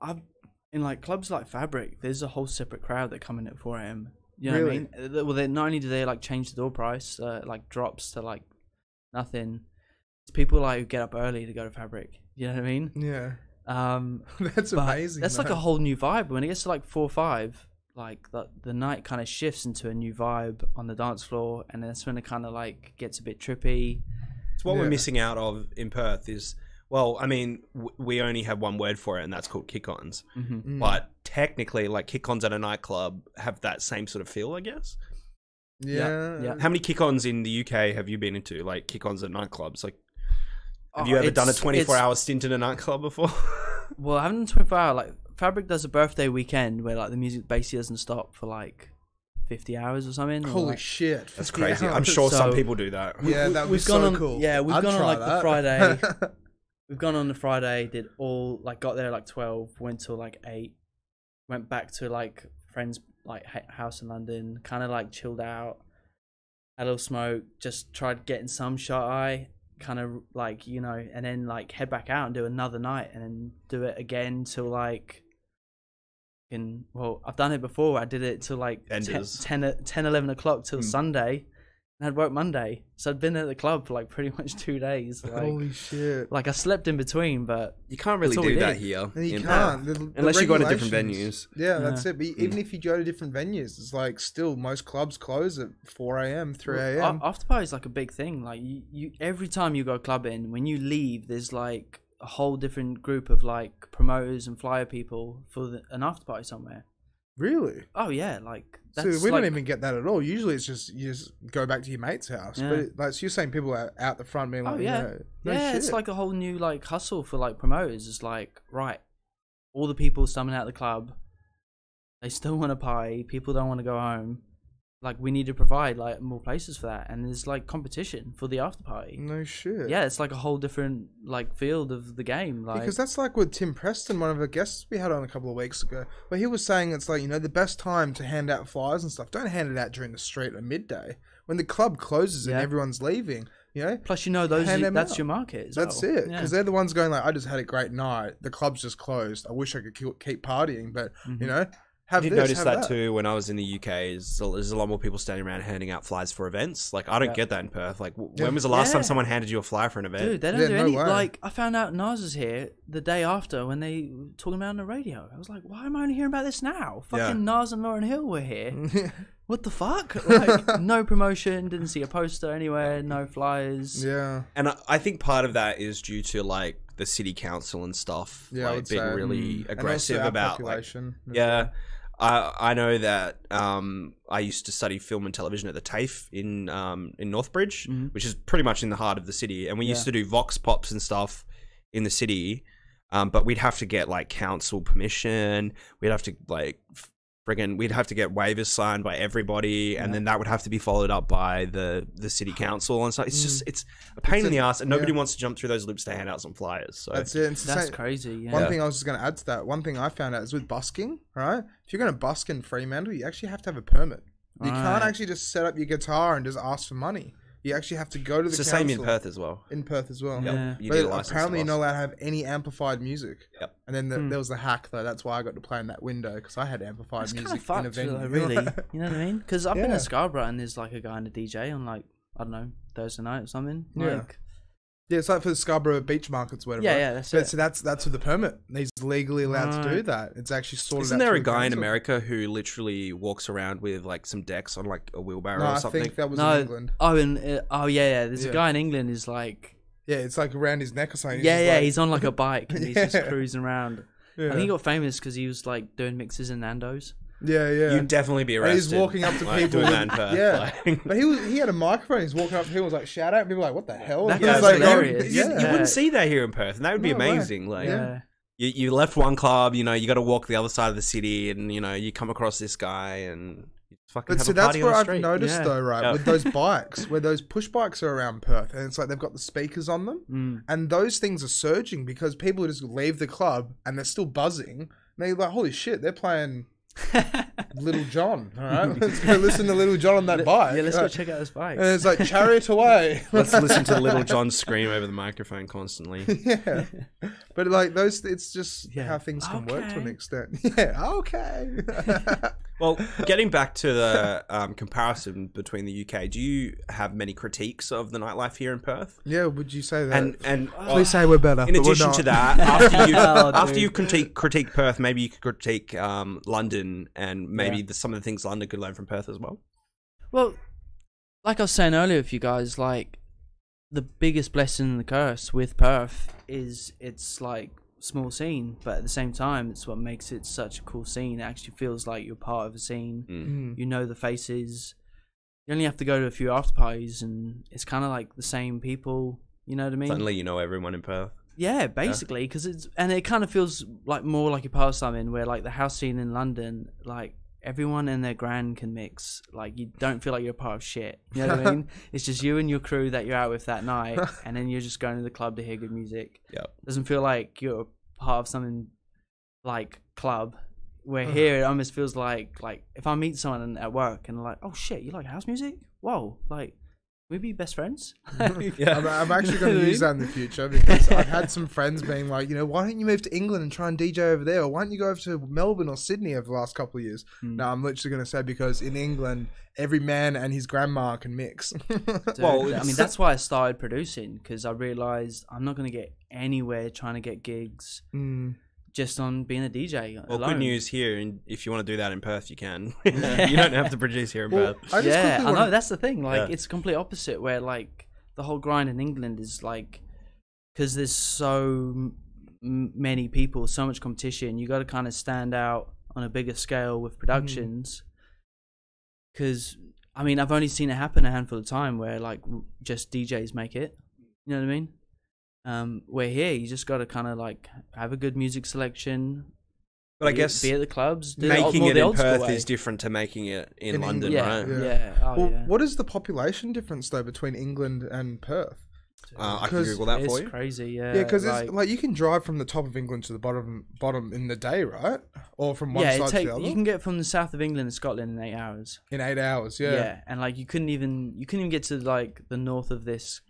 I've in like clubs like Fabric, there's a whole separate crowd that come in at 4 a.m. You know what I mean? Well, they not only do they like change the door price, like drops to like nothing. It's people like who get up early to go to Fabric. You know what I mean? Yeah. That's amazing. That's like a whole new vibe. When it gets to like 4 or 5. Like the night kind of shifts into a new vibe on the dance floor, and that's when it kind of like gets a bit trippy. It's what we're missing out of in Perth is, well, I mean, we only have one word for it, and that's called kick-ons. But technically, like kick-ons at a nightclub have that same sort of feel, I guess. Yeah. How many kick-ons in the UK have you been into? Like kick-ons at nightclubs? Like, have you ever done a 24-hour stint in a nightclub before? Well, I haven't done 24-hour. Like Fabric does a birthday weekend where like the music basically doesn't stop for like 50 hours or something. Holy shit. That's crazy. I'm sure some people do that. Yeah, that was so cool. Yeah, we've gone on like the Friday. We've gone on the Friday, did all, like got there at like 12, went till like 8, went back to like friends like house in London, kind of like chilled out, had a little smoke, just tried getting some shot eye, kind of like, you know, and then like head back out and do another night and then do it again till like, well, I've done it before. I did it till like 10, 11 o'clock till Sunday, and I'd work Monday. So I'd been at the club for like pretty much 2 days. Like, holy shit. Like I slept in between, but you can't really do that here. You can't. Unless you go to different venues. Yeah, that's it. But even if you go to different venues, it's like still most clubs close at 4 a.m., 3 a.m. After party is like a big thing. Like you every time you go clubbing, when you leave, there's like a whole different group of like promoters and flyer people for an after party somewhere. Really? Oh yeah, like that's so we don't even get that at all. Usually it's just you just go back to your mate's house. Yeah. But like so you're saying people are out the front being like, oh yeah, you know, no shit. It's like a whole new like hustle for like promoters. It's like, right, all the people summoned out the club, they still want to party. People don't want to go home. Like we need to provide like more places for that, and there's like competition for the after party. No shit. Yeah, it's like a whole different like field of the game. Like because that's like with Tim Preston, one of the guests we had on a couple of weeks ago, where he was saying it's like, you know, the best time to hand out flyers and stuff. Don't hand it out during the street at midday when the club closes and everyone's leaving. You know. Plus, you know, that's your market. That's it. Because they're the ones going like, I just had a great night. The club's just closed. I wish I could keep partying, but you know. I did notice that too when I was in the UK. There's a lot more people standing around handing out flyers for events. Like I don't get that in Perth. Like when was the last time someone handed you a flyer for an event? Dude, they don't do any. Like I found out Nas was here the day after when they were talking about it on the radio. I was like, why am I only hearing about this now? Fucking Nas and Lauryn Hill were here. What the fuck? Like no promotion. Didn't see a poster anywhere. No flyers. Yeah. And I think part of that is due to like the city council and stuff. Yeah, like, being really aggressive about like, well. I know that I used to study film and television at the TAFE in Northbridge, which is pretty much in the heart of the city. And we used to do vox pops and stuff in the city, but we'd have to get like council permission. We'd have to like we'd have to get waivers signed by everybody, and then that would have to be followed up by the city council and stuff. It's just it's a pain in the ass, and nobody wants to jump through those loops to hand out some flyers. So that's it. That's crazy. Yeah. One thing I was just going to add to that. One thing I found out is with busking. Right, if you're going to busk in Fremantle, you actually have to have a permit. You can't actually just set up your guitar and just ask for money. You actually have to go to the council. It's the same in Perth as well. In Perth as well. Yeah. You need a But license apparently to you're not allowed to have any amplified music. Yep. And then there was the hack, though. That's why I got to play in that window, because I had amplified It's music kind in a of venue. fucked, though, really. You know what I mean? Because I've been Yeah. at Scarborough and there's like a guy and a DJ on like, I don't know, Thursday night or something. Yeah. Like, Yeah, it's like for the Scarborough beach markets, whatever. yeah, that's But it. so that's with the permit. He's legally allowed to do that. It's actually sorted Isn't out there through a the guy in council. America who literally walks around with like some decks on like a wheelbarrow No, or I something? think that was No, in England. yeah. There's Yeah. a guy in England who's like, Yeah, it's like around his neck or something. he's on like a bike and he's just Yeah. cruising around. Yeah. I think he got famous because he was like doing mixes in Nando's. Yeah. You'd definitely be And arrested. he's walking up to like, people. doing that in Perth, Yeah. like. But he had a microphone. He's walking up to people, was like, shout out. And people were like, what the hell? That He was guy's like, hilarious. You Yeah. wouldn't see that here in Perth, and that would be No way. amazing. Like, Yeah. you left one club, you got to walk the other side of the city, and you come across this guy, and you fucking But have so a that's party what on the I've street. noticed Yeah. though, right? Yeah. With those bikes, where those push bikes are around Perth, and it's like they've got the speakers on them, and those things are surging because people just leave the club and they're still buzzing. And they're like, holy shit, they're playing Little John. All right, let's go listen to Little John on that bike. Yeah, let's go Right. check out his bike. And it's like Chariot Away. Let's listen to Little John scream over the microphone constantly. Yeah, but like those, it's just Yeah. how things can work to an Okay. extent. Yeah, okay. Well, getting back to the comparison between the UK, do you have many critiques of the nightlife here in Perth? Yeah, would you say that? And Please say we're better. in but we're addition not. to that, after dude. you critique Perth, maybe you could critique London, and maybe Yeah. some of the things London could learn from Perth as well. Well, like I was saying earlier with you guys, like the biggest blessing and the curse with Perth is it's like small scene, but at the same time it's what makes it such a cool scene. It actually feels like you're part of a scene. You know the faces. You only have to go to a few after parties and it's kind of like the same people, you know what I mean? Suddenly you know everyone in Perth. Yeah, basically, because it kind of feels like more like you're part of something where like the house scene in London, like everyone and their gran can mix. Like you don't feel like you're a part of shit. You know what I mean? It's just you and your crew that you're out with that night, and then you're just going to the club to hear good music. Yeah. Doesn't feel like you're part of something like club. Where here it almost feels like if I meet someone at work and they're like, oh shit, you like house music? Whoa, like we be best friends. I'm actually going to use that in the future because I've had some friends being like, why don't you move to England and try and DJ over there? Or why don't you go over to Melbourne or Sydney over the last couple of years? No, I'm literally going to say because in England, every man and his grandma can mix. Dude, Well, I mean, that's why I started producing, because I realized I'm not going to get anywhere trying to get gigs just on being a DJ Well, alone. good news here, and if you want to do that in Perth, you can. You don't have to produce here in Well, Perth. I just Yeah, quickly I know, wanna- that's the thing. Like, Yeah. it's complete opposite, where, like, the whole grind in England is, like, because there's so many people, so much competition, you got to kind of stand out on a bigger scale with productions. Because, I mean, I've only seen it happen a handful of time where, like, just DJs make it. You know what I mean? Where here you just got to kind of like have a good music selection. But I guess be at the clubs. Do making more it the in old school Perth way. is different to making it in In London, England, right? Yeah. Oh, Well, yeah. what is the population difference though between England and Perth? I can 'Cause Google that It's for you. crazy. Yeah. Yeah, because like, it's like you can drive from the top of England to the bottom in the day, right? Or from one yeah, side to the other you can get from the south of England to Scotland in 8 hours. in 8 hours. Yeah. Yeah. And like you couldn't even get to like the north of this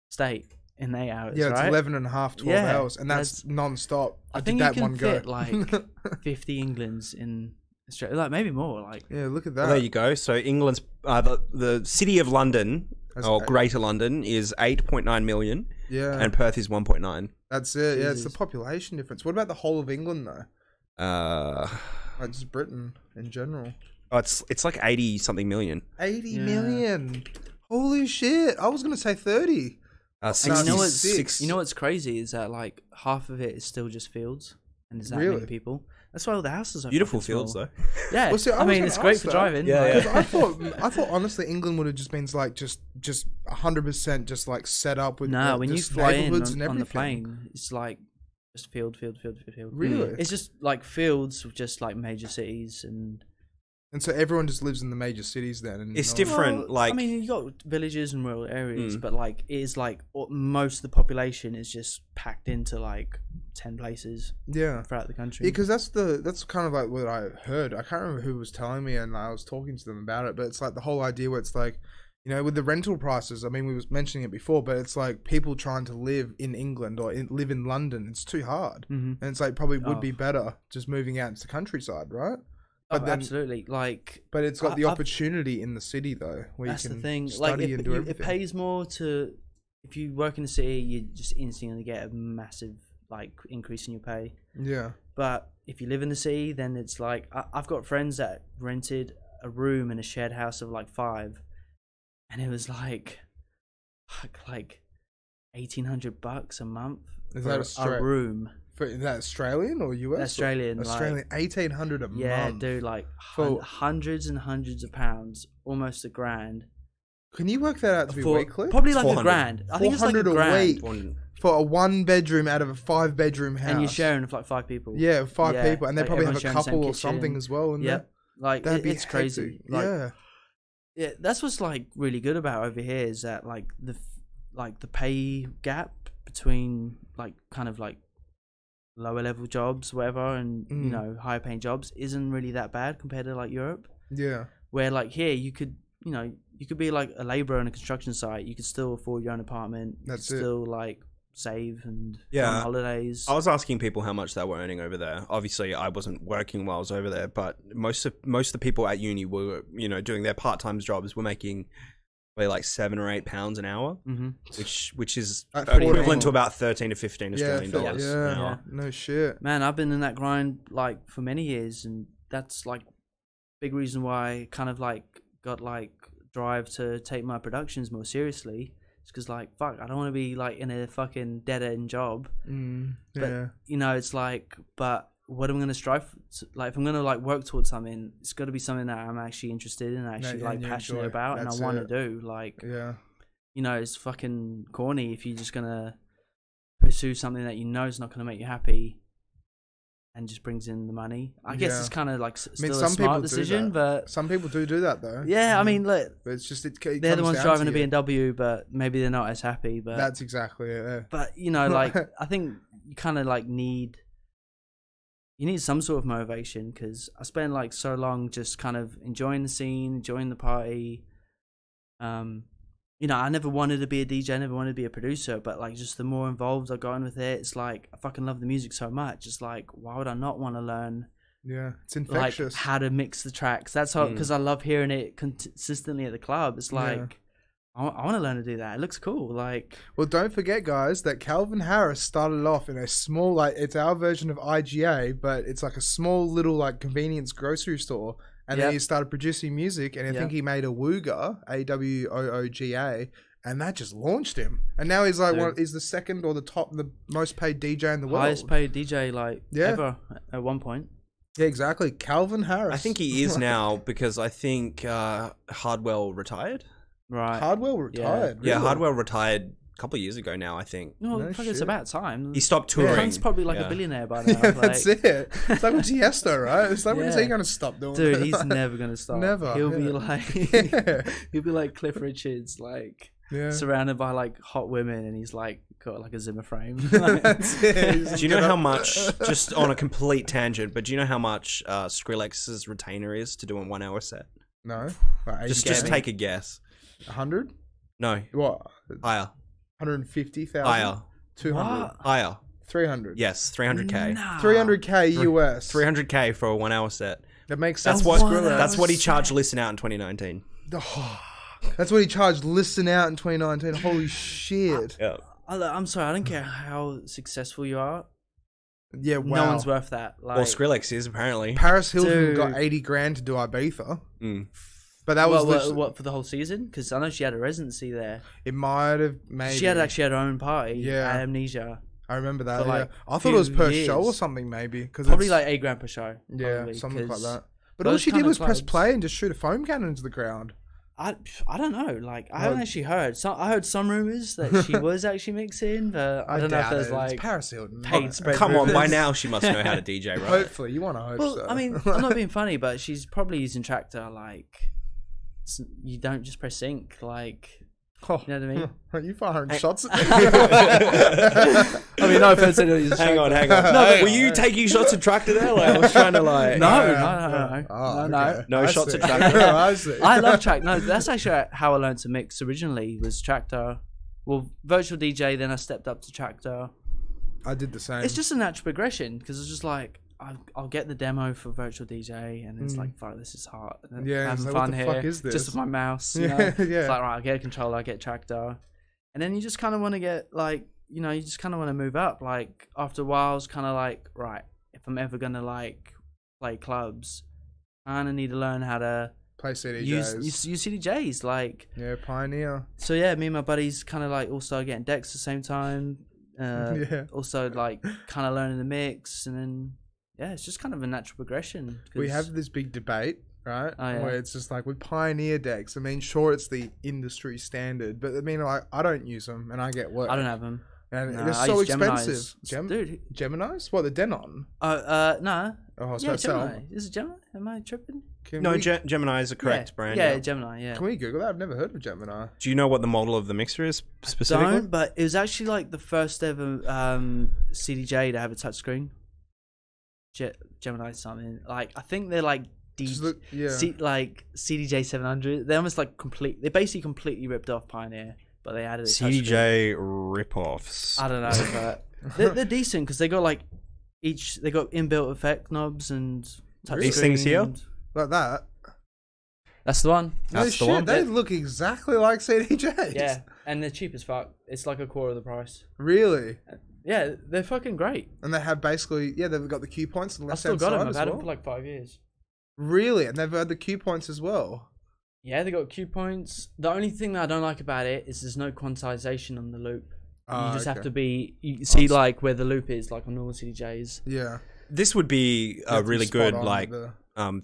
state in 8 hours. Yeah, it's right? 11 and a half, 12 Yeah, hours, and that's non-stop. I think did you that can one go. fit like 50 Englands in Australia, like maybe more. Like Yeah, look at that. Well, there you go. So England's the city of London, That's or eight. Greater London, is 8.9 million, Yeah, and Perth is 1.9. that's it. Yeah, it's the Jesus. population difference. What about the whole of England though? Oh, Like just Britain in general. it's like 80 something million. 80 million. Holy shit! I was gonna say 30. and 60, you know what's 66. crazy is that like half of it is still just fields, and there's that Really? many people. That's why all the houses are Beautiful fucking fields small. though. Yeah, Well, see, I I was mean gonna it's great ask for that. driving. Yeah, like- yeah. I thought honestly England would have just been like just 100% just like set up with Nah, when you just fly in neighborhoods and on the everything. plane, it's like just field. Really? It's just like fields with just like major cities and. And so everyone just lives in the major cities then. And It's not- different. Well, like I mean, you got villages and rural areas, Mm. but like it is like most of the population is just packed into like 10 places throughout the country. Yeah, because that's kind of like what I heard. I can't remember who was telling me, and I was talking to them about it. But it's like the whole idea where it's like, you know, with the rental prices. I mean, we was mentioning it before, but it's like people trying to live in England or live in London. It's too hard, and it's like probably would be better just moving out into the countryside, right? But absolutely, like. But it's got the opportunity in the city though, where you can the thing. study and do everything. It pays more to if you work in the city. You just instantly get a massive like increase in your pay. Yeah. But if you live in the city, then it's like I've got friends that rented a room in a shared house of like 5, and it was like $1,800 a month. Is that a room? Is that Australian or US? Australian. Australian, like, $1,800 a month. Yeah, dude, like hundreds and hundreds of pounds, almost $1,000. Can you work that out to be weekly? Probably like $1,000. I think it's like $1,000 a week for a 1-bedroom out of a 5-bedroom house. And you're sharing with like 5 people. Yeah, 5 people, and they probably have a couple or something as well. Yeah, like it's crazy. Like, yeah, that's what's like really good about over here is that like the pay gap between like kind of like lower level jobs, whatever, and you know, higher paying jobs isn't really that bad compared to like Europe. Yeah. Where like here you could, you know, you could be like a labourer on a construction site, you could still afford your own apartment. That's still like save and go on holidays. I was asking people how much they were earning over there. Obviously I wasn't working while I was over there, but most of the people at uni were, you know, doing their part-time jobs were making like £7 or £8 an hour, which is equivalent to about 13 to 15 Australian dollars an hour. No shit, man. I've been in that grind like for many years, and that's like big reason why I kind of like got like drive to take my productions more seriously. It's because like fuck, I don't want to be like in a fucking dead end job. But you know, it's like, but what I'm gonna strive to, like if I'm gonna like work towards something, it's got to be something that I'm actually interested in, actually like passionate about, and I want to do. Like, you know, it's fucking corny if you're just gonna pursue something that you know is not gonna make you happy and just brings in the money. I guess it's kind of like still a smart decision, but some people do that though. Yeah, I mean, look, but it's just they're the ones driving a BMW, but maybe they're not as happy. But that's exactly it. Yeah. But you know, like I think you kind of like need some sort of motivation, because I spent like so long just kind of enjoying the scene, enjoying the party. You know, I never wanted to be a DJ, I never wanted to be a producer, but like just the more involved I got in with it, it's like I fucking love the music so much. It's like, why would I not want to learn? Yeah, it's infectious. Like how to mix the tracks. That's how, because I love hearing it consistently at the club. It's like I want to learn to do that. It looks cool. Like, well, don't forget, guys, that Calvin Harris started off in a small, like, it's our version of IGA, but it's like a small little like convenience grocery store. And then he started producing music, and I think he made a Wooga, AWOOGA, and that just launched him. And now he's like, he's the second or the most paid DJ in the world. Highest paid DJ like ever at one point. Yeah, exactly. Calvin Harris. I think he is now, because I think Hardwell retired. Right. Hardwell retired. Yeah, Hardwell retired a couple of years ago now, I think. No, it's about time. He stopped touring. He's probably like a billionaire by now. Yeah, that's it. It's like with Tiesto, right? It's like, when is he going to stop doing Dude, he's never going to stop. Never. He'll be like, he'll be like Cliff Richards, like surrounded by like hot women, and he's like got like a Zimmer frame. That's it. Do you know how much, just on a complete tangent, but do you know how much Skrillex's retainer is to do a 1 hour set? No. Just take a guess. 100? No. What? Higher. 150,000? Higher. 200? Higher. 300? Yes, 300k. Nah. 300k US. 300k for a 1 hour set. That makes sense. That's what he charged Listen Out in 2019. Oh, that's what he charged Listen Out in 2019. Holy shit. Yeah. I'm sorry, I don't care how successful you are. Yeah, wow. No one's worth that. Like, Well, Skrillex is, apparently. Paris Hilton got 80 grand to do Ibiza. But that was what for the whole season? Because I know she had a residency there. It might have maybe. She had her own party. At Amnesia. I remember that. For like I thought it was per show or something, maybe. Probably like $8,000 per show. Yeah, something like that. But all she did was press play and just shoot a foam cannon into the ground. I don't know. Like, I haven't actually heard. I heard some rumors that she was actually mixing, but I don't know if there's like it's Paris Hilton. Paid spread. Come on, by now she must know how to DJ, right? Hopefully, you want to hope so. I mean, I'm not being funny, but she's probably using Tractor. Like, you don't just press sync. Like, Oh, You know what I mean? Are you firing shots at me? I mean, no offense to anyone who's Hang on. No, Were you taking shots at tractor there? Like, I was trying to like. No Shots at see. tractor. I see. I love tractor. No, that's actually how I learned to mix originally. Was tractor. Well, virtual DJ. Then I stepped up to tractor. I did the same. It's just a natural progression because it's just like I'll get the demo for virtual DJ and it's like, fuck, this is hard. And Yeah, having like, fun what the here, fuck is this? just with my mouse. You know? Yeah. It's like, right, I get a controller, I get tractor, and then you just kind of want to get like, you know, you just kind of want to move up. Like after a while, it's kind of like, right, if I'm ever gonna like play clubs, I kind of need to learn how to Play CDJs. use CDJs. Like, yeah, pioneer. so yeah, me and my buddies kind of like all started getting decks at the same time. Yeah. Also like kind of learning the mix, and then yeah, it's just kind of a natural progression. We have this big debate, right? Oh, yeah. Where it's just like with pioneer decks. I mean, sure, it's the industry standard, but I mean, like, I don't use them, and I get work. I don't have them. And No, they're I so use expensive. Geminis. Dude. Geminis? What, the Denon? No. Oh, I was Yeah, about to say, Gemini. Is it Gemini? Am I tripping? can No, we, Gemini is a correct brand. Yeah, Gemini. Yeah. can we Google that? I've never heard of Gemini. Do you know what the model of the mixer is specifically? Don't, but it was actually like the first ever CDJ to have a touchscreen. Gemini something. Like, I think they're like Just look, yeah. like CDJ 700. They're almost like they basically completely ripped off Pioneer, but they added a touchscreen. CDJ ripoffs. I don't know, but they're decent because they got like they got inbuilt effect knobs and touchscreen. These things here? Like that. That's the one. That's No the shit, one. they look exactly like CDJs. Yeah, and they're cheap as fuck. It's like a quarter of the price. Really? Yeah, they're fucking great. And they have basically, yeah, they've got the cue points on the I left still hand got side them. I've as had well. them for like 5 years. Really? And they've had the cue points as well. Yeah, they got cue points. The only thing that I don't like about it is there's no quantization on the loop. You just have to be. You see, like where the loop is, like on normal CDJs. Yeah. This would be a really spot good on like with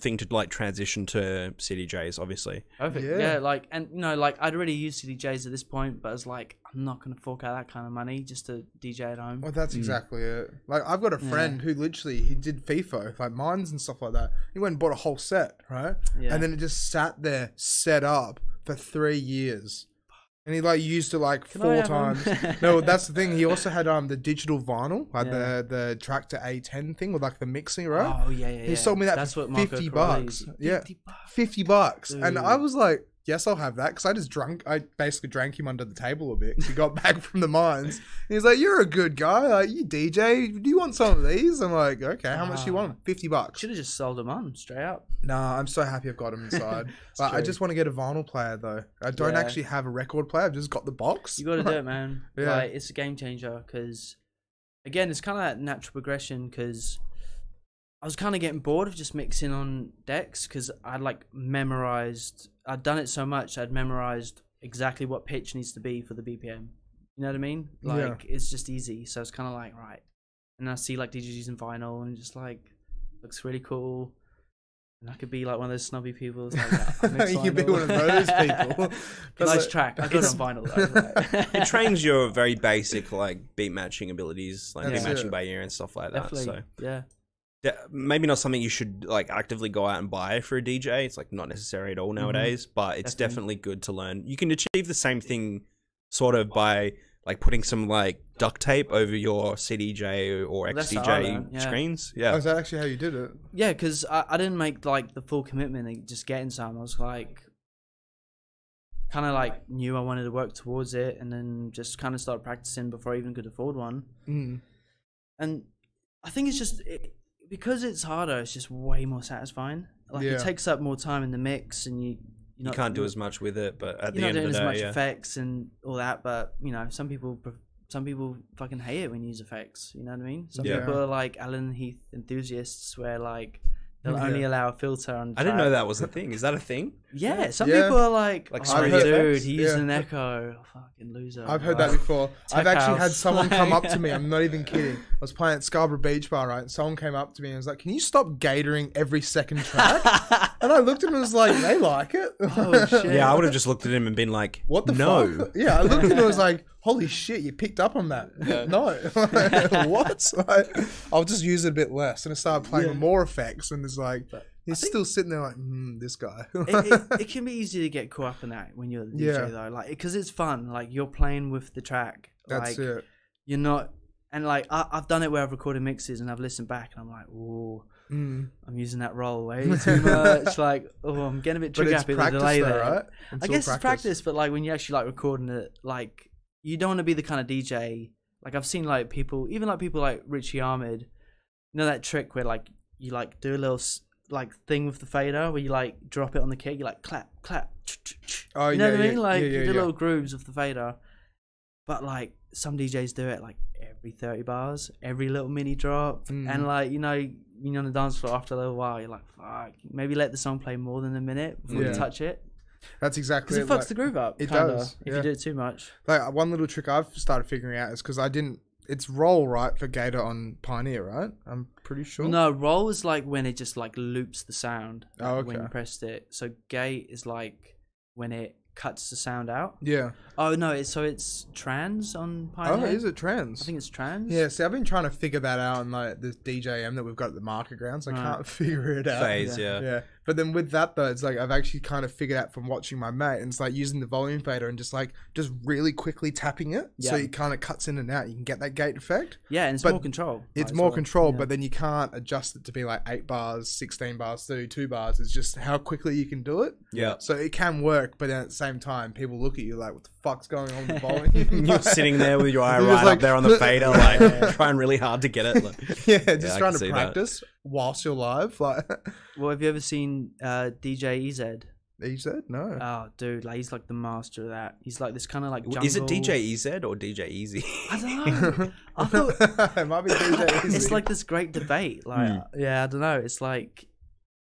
thing to like transition to CDJs, obviously. Perfect. Yeah. Yeah, like, and you know, like I'd already used CDJs at this point, but I was like, I'm not gonna fork out that kind of money just to DJ at home. Well, that's exactly it. Like, I've got a friend who literally, he did FIFO, like mines and stuff like that. He went and bought a whole set, right? Yeah. And then it just sat there, set up for 3 years. And he like used it like I 4 have times. one? No, that's the thing. He also had the digital vinyl, like the Tractor A10 thing with like the mixing, right? Oh yeah. He sold me that That's for what Marco $50. Corelli's- Yeah, $50. $50. And I Dude. was like, yes, I'll have that, because I basically drank him under the table a bit because he got back from the mines. And he's like, you're a good guy, like, you DJ, do you want some of these? I'm like, okay, how much do you want? $50. Should have just sold them on straight up. Nah, I'm so happy I've got him inside. But I true. just want to get a vinyl player though. I don't Yeah. actually have a record player. I've just got the box. You got to do it, man. Yeah. Like, it's a game changer because, again, it's kind of that natural progression because I was kind of getting bored of just mixing on decks because I'd like memorized. I'd done it so much. I'd memorized exactly what pitch needs to be for the BPM. You know what I mean? Like, it's just easy. So it's kind of like, right. And I see like DJs using vinyl and just like, looks really cool. And I could be like one of those snobby people. That's like, I mix You'd be vinyl. one of those people. But Nice like- track. I got it on vinyl though. It trains your very basic like beat matching abilities, like That's beat matching it. by ear and stuff like that. Definitely. So Yeah. yeah, maybe not something you should like actively go out and buy for a DJ. It's like not necessary at all nowadays, but it's definitely good to learn. You can achieve the same thing sort of by like putting some like duct tape over your CDJ or That's how I XDJ learned, yeah. screens. Oh, Yeah. is that actually how you did it? Yeah, because I didn't make like the full commitment of just getting some. I was like, kind of like knew I wanted to work towards it, and then just kind of started practicing before I even could afford one. Mm. And I think it's just because it's harder. It's just way more satisfying. Like Yeah. it takes up more time in the mix, and you can't do as much with it, but at the you're end not of doing the as day, much yeah. effects and all that. But you know, some people fucking hate it when you use effects. You know what I mean? Some Yeah. people are like Alan Heath enthusiasts, where like they'll Yeah. only allow a filter on. I didn't know track. that was a thing. Is that a thing? Yeah, some Yeah. people are like, Like oh, screen dude, effects? he used Yeah. an echo. Fucking loser. I've heard Like, that before. I've Tech actually had house. someone come up to me. I'm not even kidding. I was playing at Scarborough Beach Bar, right? And someone came up to me and was like, "Can you stop gatoring every second track?" And I looked at him and was like, "They like it." Oh, shit. Yeah, I would have just looked at him and been like, What the no. fuck? Yeah, I looked at him and was like, "Holy shit, you picked up on that." No. What? Like, I'll just use it a bit less. And I started playing with more effects. And it's like, He's still sitting there like, this guy. it can be easy to get caught up in that when you're the DJ though, like because it's fun. Like you're playing with the track. That's it. You're not, and like I've done it where I've recorded mixes and I've listened back and I'm like, oh, I'm using that roll way too much. Like, oh, I'm getting a bit trigger happy with the delay there. Right? I guess it's practice, but like when you actually like recording it, like you don't want to be the kind of DJ. Like I've seen like people, even like people like Richie Ahmed, you know that trick where like you like do a little like thing with the fader where you like drop it on the kick, you like clap, clap. Oh, you know what I mean? Like you do little grooves with the fader. But like some DJs do it like every 30 bars, every little mini drop, and like you know, when you're on the dance floor after a little while, you're like, fuck, maybe let the song play more than a minute before you touch it. That's exactly because it fucks the groove up. It does if you do it too much. Like one little trick I've started figuring out is because I didn't. It's roll, right, for Gator on Pioneer, right? I'm pretty sure. No, roll is like when it just like loops the sound. Oh, okay. When you pressed it. So gate is like when it cuts the sound out. Yeah. Oh no, it's trans on Pioneer. Oh, is it trans? I think it's trans. Yeah, see, I've been trying to figure that out on like this DJM that we've got at the market grounds. I can't figure it out. Phase, yeah. But then with that though, it's like I've actually kind of figured out from watching my mate, and it's like using the volume fader and just really quickly tapping it, so it kind of cuts in and out. You can get that gate effect. Yeah, and it's more control. It's more control, but then you can't adjust it to be like 8 bars, 16 bars, 32 bars. It's just how quickly you can do it. Yeah. So it can work, but then at the same time, people look at you like, what the fuck's going on with the volume? You're sitting there with your eye right up there on the fader, like trying really hard to get it. Like, just trying to practice whilst you're live. Like, well, have you ever seen DJ EZ? EZ? No. Oh, dude, like he's like the master of that. He's like this kind of like jungle. Is it DJ EZ or DJ Easy? I don't know. I thought it might be DJ Easy. It's like this great debate. Like, yeah, I don't know. It's like,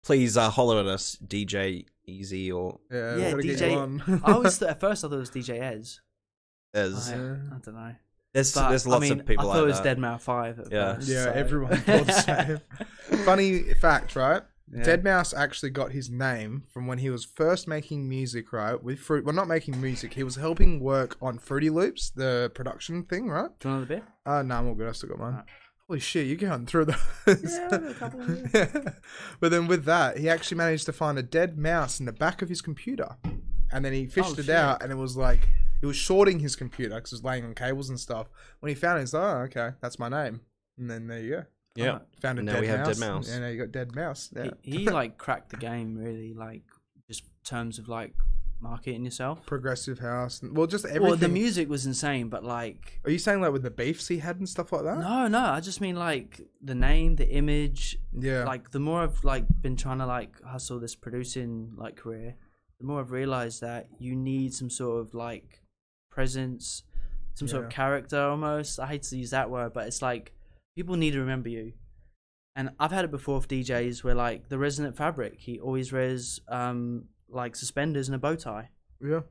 please holler at us, DJ Easy or DJ. I always at first I thought it was DJ Ez. Ez. I don't know. There's lots of people. I thought it was Deadmau 5. Yeah, first, everyone thought the same. Funny fact, right? Yeah. Deadmau5 actually got his name from when he was first making music, right? With Fruit. Well, not making music. He was helping work on Fruity Loops, the production thing, right? Do you want another beer? No, I'm all good. I still got mine. Right. Holy shit, you're going through those. Yeah, a couple of them. But then with that, he actually managed to find a dead mouse in the back of his computer. And then he fished it out, and it was like, he was shorting his computer because it was laying on cables and stuff. When he found it, he's like, oh, okay, that's my name. And then there you go. Yeah. Found a now dead we have mouse. Dead Mouse. Yeah, now you got Dead Mouse. Yeah. He like cracked the game, really, like just terms of like marketing yourself. Progressive house. Well, just everything. Well, the music was insane, but like... Are you saying like with the beefs he had and stuff like that? No, I just mean like the name, the image. Yeah. Like the more I've like been trying to like hustle this producing like career, the more I've realized that you need some sort of like presence, some sort of character almost. I hate to use that word, but it's like people need to remember you. And I've had it before with DJs where like the Resonant Fabric, he always wears like suspenders and a bow tie. Yeah.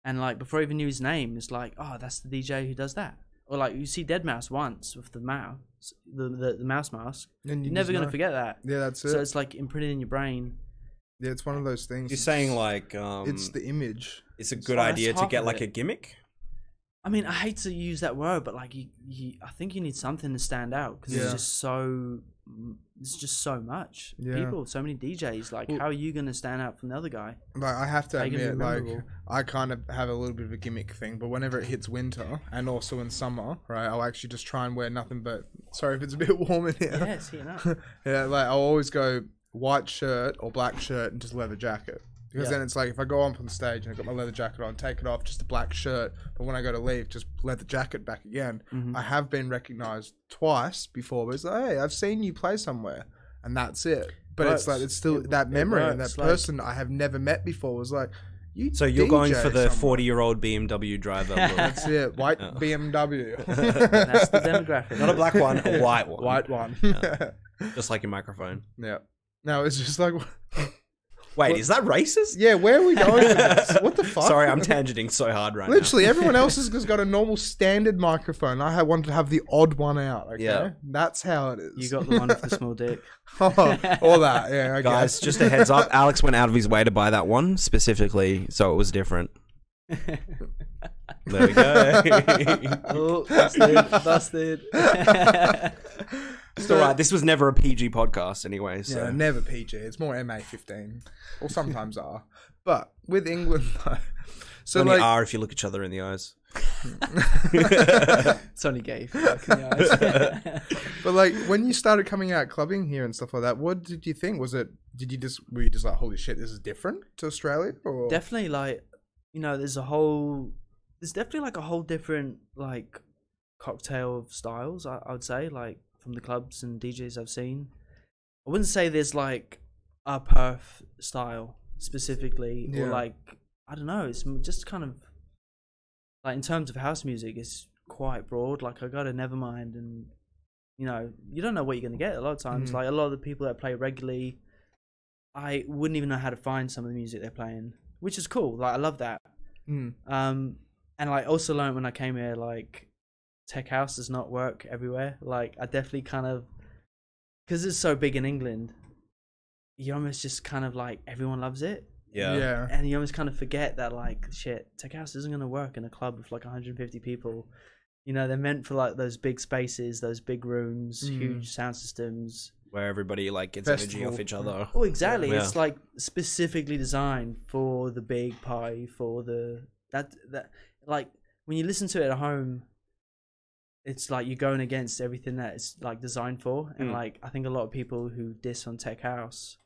And like before I even knew his name, it's like, oh, that's the DJ who does that. Or like you see Deadmau5 once with the mouse, the mouse mask. And you're never gonna forget that. Yeah, that's it. So it's like imprinted in your brain. Yeah, it's one of those things. You're saying like it's the image. It's a good idea to get like a gimmick. I mean, I hate to use that word, but like I think you need something to stand out because it's just so. It's just so much people, so many DJs. Like, how are you gonna stand out from the other guy? Like, I have to admit, like, I kind of have a little bit of a gimmick thing, but whenever it hits winter and also in summer, right, I'll actually just try and wear nothing but. Sorry if it's a bit warm in here. Yeah, it's heating up. Yeah, like I'll always go white shirt or black shirt and just leather jacket. Because then it's like, if I go up on stage and I've got my leather jacket on, take it off, just a black shirt. But when I go to leave, just leather jacket back again. I have been recognised twice before. But it's like, hey, I've seen you play somewhere. And that's it. But it's like, it's still that memory. And that person I have never met before was like, so you're going for the 40-year-old BMW driver look. That's it. White BMW. That's the demographic. Not a black one, a white one. White one. Just like your microphone. Yeah. No, it's just like... Wait, is that racist? Yeah, where are we going with this? What the fuck? Sorry, I'm tangenting so hard right now. Literally, everyone else has got a normal standard microphone. I wanted to have the odd one out, okay? Yeah. That's how it is. You got the one with the small dick. All that, yeah, okay. Guys, just a heads up, Alex went out of his way to buy that one, specifically, so it was different. There we go. Oh, busted. It's all right. This was never a PG podcast anyway. So Yeah, never PG. It's more MA15, or sometimes R. But with England, though, so only like, R if you look each other in the eyes. It's only gay. If you look in the eyes. but like when you started coming out clubbing here and stuff like that, what did you think? Were you just like, holy shit, this is different to Australia? Or? Definitely, like, you know, there's definitely like a whole different like cocktail of styles. I would say, like, from the clubs and DJs I've seen. I wouldn't say there's like a Perth style specifically, or like, I don't know. It's just kind of like, in terms of house music, it's quite broad. Like, I got a Nevermind, and you know, you don't know what you're gonna get a lot of times. Like, a lot of the people that play regularly, I wouldn't even know how to find some of the music they're playing, which is cool. Like, I love that. And I also learned when I came here, like, tech house does not work everywhere. Like, I definitely kind of, because it's so big in England, you almost just kind of like, everyone loves it. Yeah. And you almost kind of forget that, like, shit, tech house isn't going to work in a club with like 150 people. You know, they're meant for like those big spaces, those big rooms, huge sound systems, where everybody like gets energy off each other. Oh, exactly. Yeah. It's like specifically designed for the big party, for that like, when you listen to it at home, it's like you're going against everything that it's like designed for. And like, I think a lot of people who diss on tech house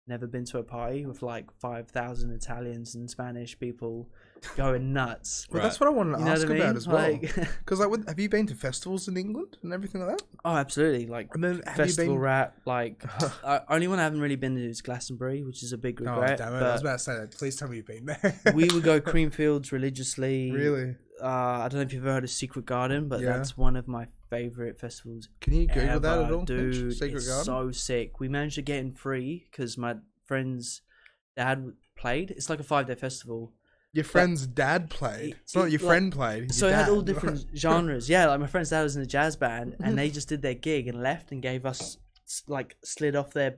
never been to a party with like 5,000 Italians and Spanish people going nuts. Well, that's what I wanted to ask about as well. Like, because like, have you been to festivals in England and everything like that? oh, absolutely. Like, And then have festival you been? rap. Like, only one I haven't really been to is Glastonbury, which is a big Oh regret. damn it! but I was about to say that. Please tell me you've been there. we would go Creamfields religiously. Really? I don't know if you've ever heard of Secret Garden, but Yeah. that's one of my favorite festivals. Can you Google ever, that at all? dude? Secret It's Garden? so sick. We managed to get in free because my friend's dad played. It's like a 5-day festival. Your friend's dad played. It's not your friend played. So your it had dad. all different genres. Yeah, like my friend's dad was in a jazz band, and they just did their gig and left and gave us, like, slid off their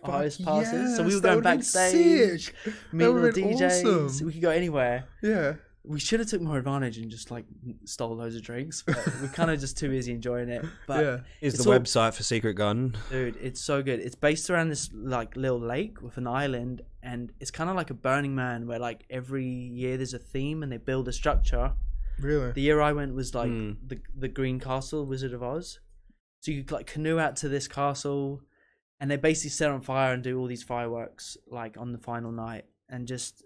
highest passes. So we yes, were that going would've been backstage, sick. meeting the That would've been DJs. awesome. We could go anywhere. Yeah. We should have took more advantage and just like stole loads of drinks, but we're kind of just too busy enjoying it. But Yeah. Is it's the all- website for Secret Garden? dude, it's so good. It's based around this like little lake with an island, and it's kind of like a Burning Man, where like every year there's a theme and they build a structure. Really? The year I went was like the Green Castle, Wizard of Oz. So you could like canoe out to this castle, and they basically set on fire and do all these fireworks like on the final night, and just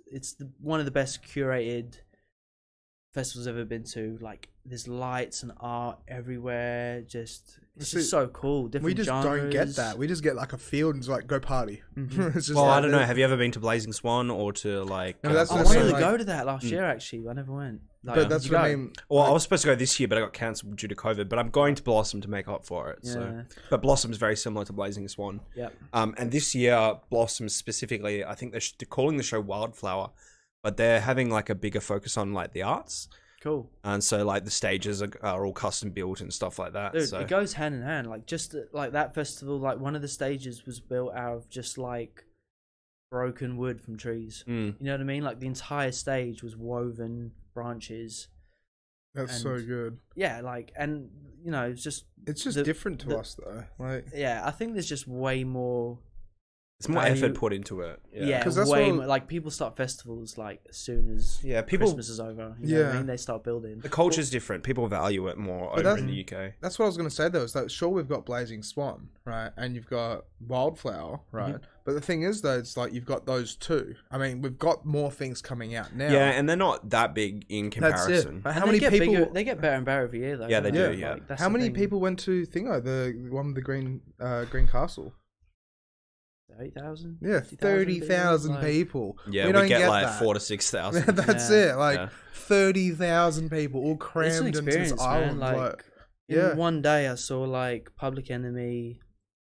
one of the best curated festivals I've ever been to. Like, there's lights and art everywhere. It's just so cool. Different We just genres. don't get that. We just get like a field and it's like, go party. It's just Well, like I don't know. Have you ever been to Blazing Swan or to like? No, that's I the wanted thing, to like- go to that last year, actually. I never went. Like, But that's did you what I go? mean. Well, I was supposed to go this year, but I got cancelled due to COVID. But I'm going to Blossom to make up for it. Yeah. So, but Blossom's very similar to Blazing Swan. Yep. And this year, Blossom specifically, I think they're calling the show Wildflower, but they're having like a bigger focus on like the arts. Cool. And so like the stages are all custom built and stuff like that. Dude, So it goes hand in hand. Like, just like that festival, like one of the stages was built out of just like broken wood from trees. You know what I mean? Like, the entire stage was woven branches. That's so good. Yeah, like, and you know, it's just different to us though. Like, yeah, I think there's just way more. it's more value- effort put into it. Yeah, 'Cause that's way what- more, like, people start festivals like as soon as People. Christmas is over. You know what I Yeah. mean? They start building. The culture's different. People value it more But over that's- in the UK. that's what I was gonna say though. Is that sure we've got Blazing Swan, right, and you've got Wildflower, right? But the thing is though, it's like you've got those two. I mean, we've got more things coming out now. Yeah, and they're not that big in That's comparison. it. But And how many they get people? bigger, they get better and better every year, though. Yeah, they don't do, yeah. Like, that's How the many thing. people went to Thingo, the one with the green Castle? 30,000? Yeah, 30,000 Like, people. Yeah, we we don't get get like that. 4,000 to 6,000. That's Yeah. it. Like Yeah. 30,000 people all It's an crammed into this experience, man. island. Like, yeah. in one day, I saw like Public Enemy,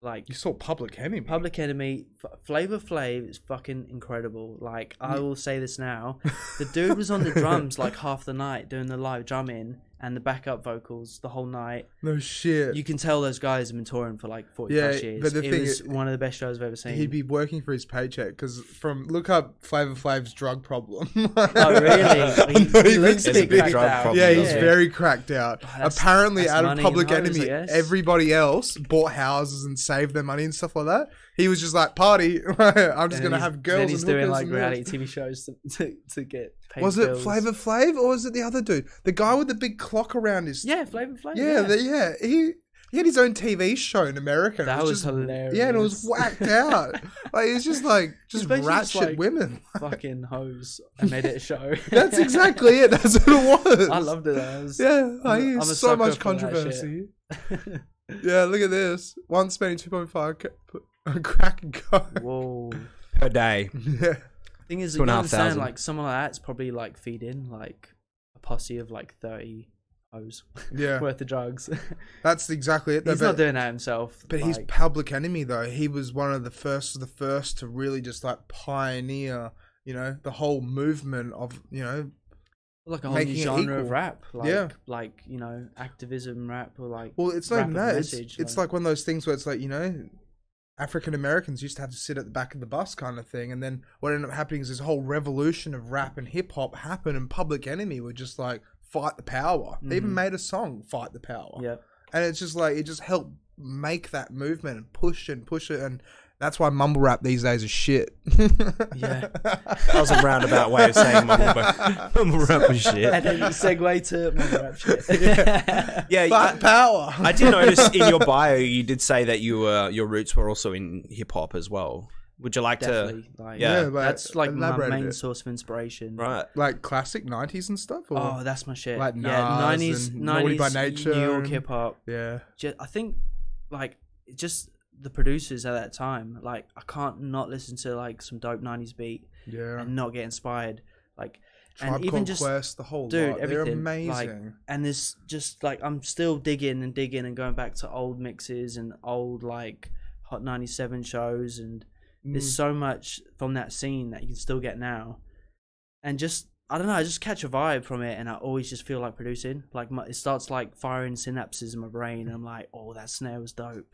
like You saw Public Enemy. Public Enemy, Flavor Flav is fucking incredible. Like, I will say this now, the dude was on the drums like half the night doing the live drumming, and the backup vocals the whole night. No shit. You can tell those guys have been touring for like 40 plus years. But the it thing was is, one of the best shows I've ever seen. He'd be working for his paycheck because look up Flavor Flav's drug problem. Oh really? He looks a bit cracked out. problem. Yeah, he's very cracked out. Apparently, that's out of money Public and hoes, I Enemy, guess. everybody else bought houses and saved their money and stuff like that. He was just like, party. I'm just gonna have girls. Then he's and doing hookers like and reality this. TV shows to get paid. Was it bills. Flavor Flav or was it the other dude, the guy with the big clock around his? Yeah, Flavor Flav. Yeah. He had his own TV show in America. That It was just, hilarious. Yeah, and it was whacked out. Like it's just like basically rat just, shit like, women. Fucking hoes. I made it a show. That's exactly it. That's what it was. I loved it. Yeah, I'm a so sucker much for that controversy. Yeah, look at this. One spending 2.5 crack and go. Whoa. Per day. Yeah. Thing is, 2,500. you understand, like someone like that's probably like feed in like a posse of like 30 hoes Yeah. worth of drugs. That's exactly it. though, He's not doing that himself. But he's like, Public Enemy though. He was one of the first to really just like pioneer, the whole movement of, like a whole making new it genre of equal. rap. Like, Yeah. like activism rap or like. well, it's not rap even with that. message, It's like one of those things where it's like, African Americans used to have to sit at the back of the bus kind of thing. And then what ended up happening is this whole revolution of rap and hip hop happened, and Public Enemy were just like, fight the power. They even made a song, Fight the Power. Yeah. And it's just like, it just helped make that movement and push it. And that's why mumble rap these days is shit. Yeah. That was a roundabout way of saying mumble rap was shit. And then you segue to mumble rap shit. Yeah, Fight power. I did notice in your bio you did say that your roots were also in hip hop as well. Would you like Definitely. to? Like, Yeah. that's like my elaborate a main bit. source of inspiration. Right. Like classic 90s and stuff? Or? Oh, that's my shit. Like yeah, Nas 90s, and Naughty by 90s Nature New York and- hip hop. Yeah. I think like just the producers at that time. Like I can't not listen to like some dope 90s beat Yeah. and not get inspired. Like Tribe and even Called just Quest, the whole dude, lot. They're everything. amazing. Like, and this just like I'm still digging and going back to old mixes and old like Hot 97 shows, and there's so much from that scene that you can still get now. And just I don't know, I just catch a vibe from it, and I always just feel like producing. Like it starts like firing synapses in my brain, and I'm like, oh, that snare was dope.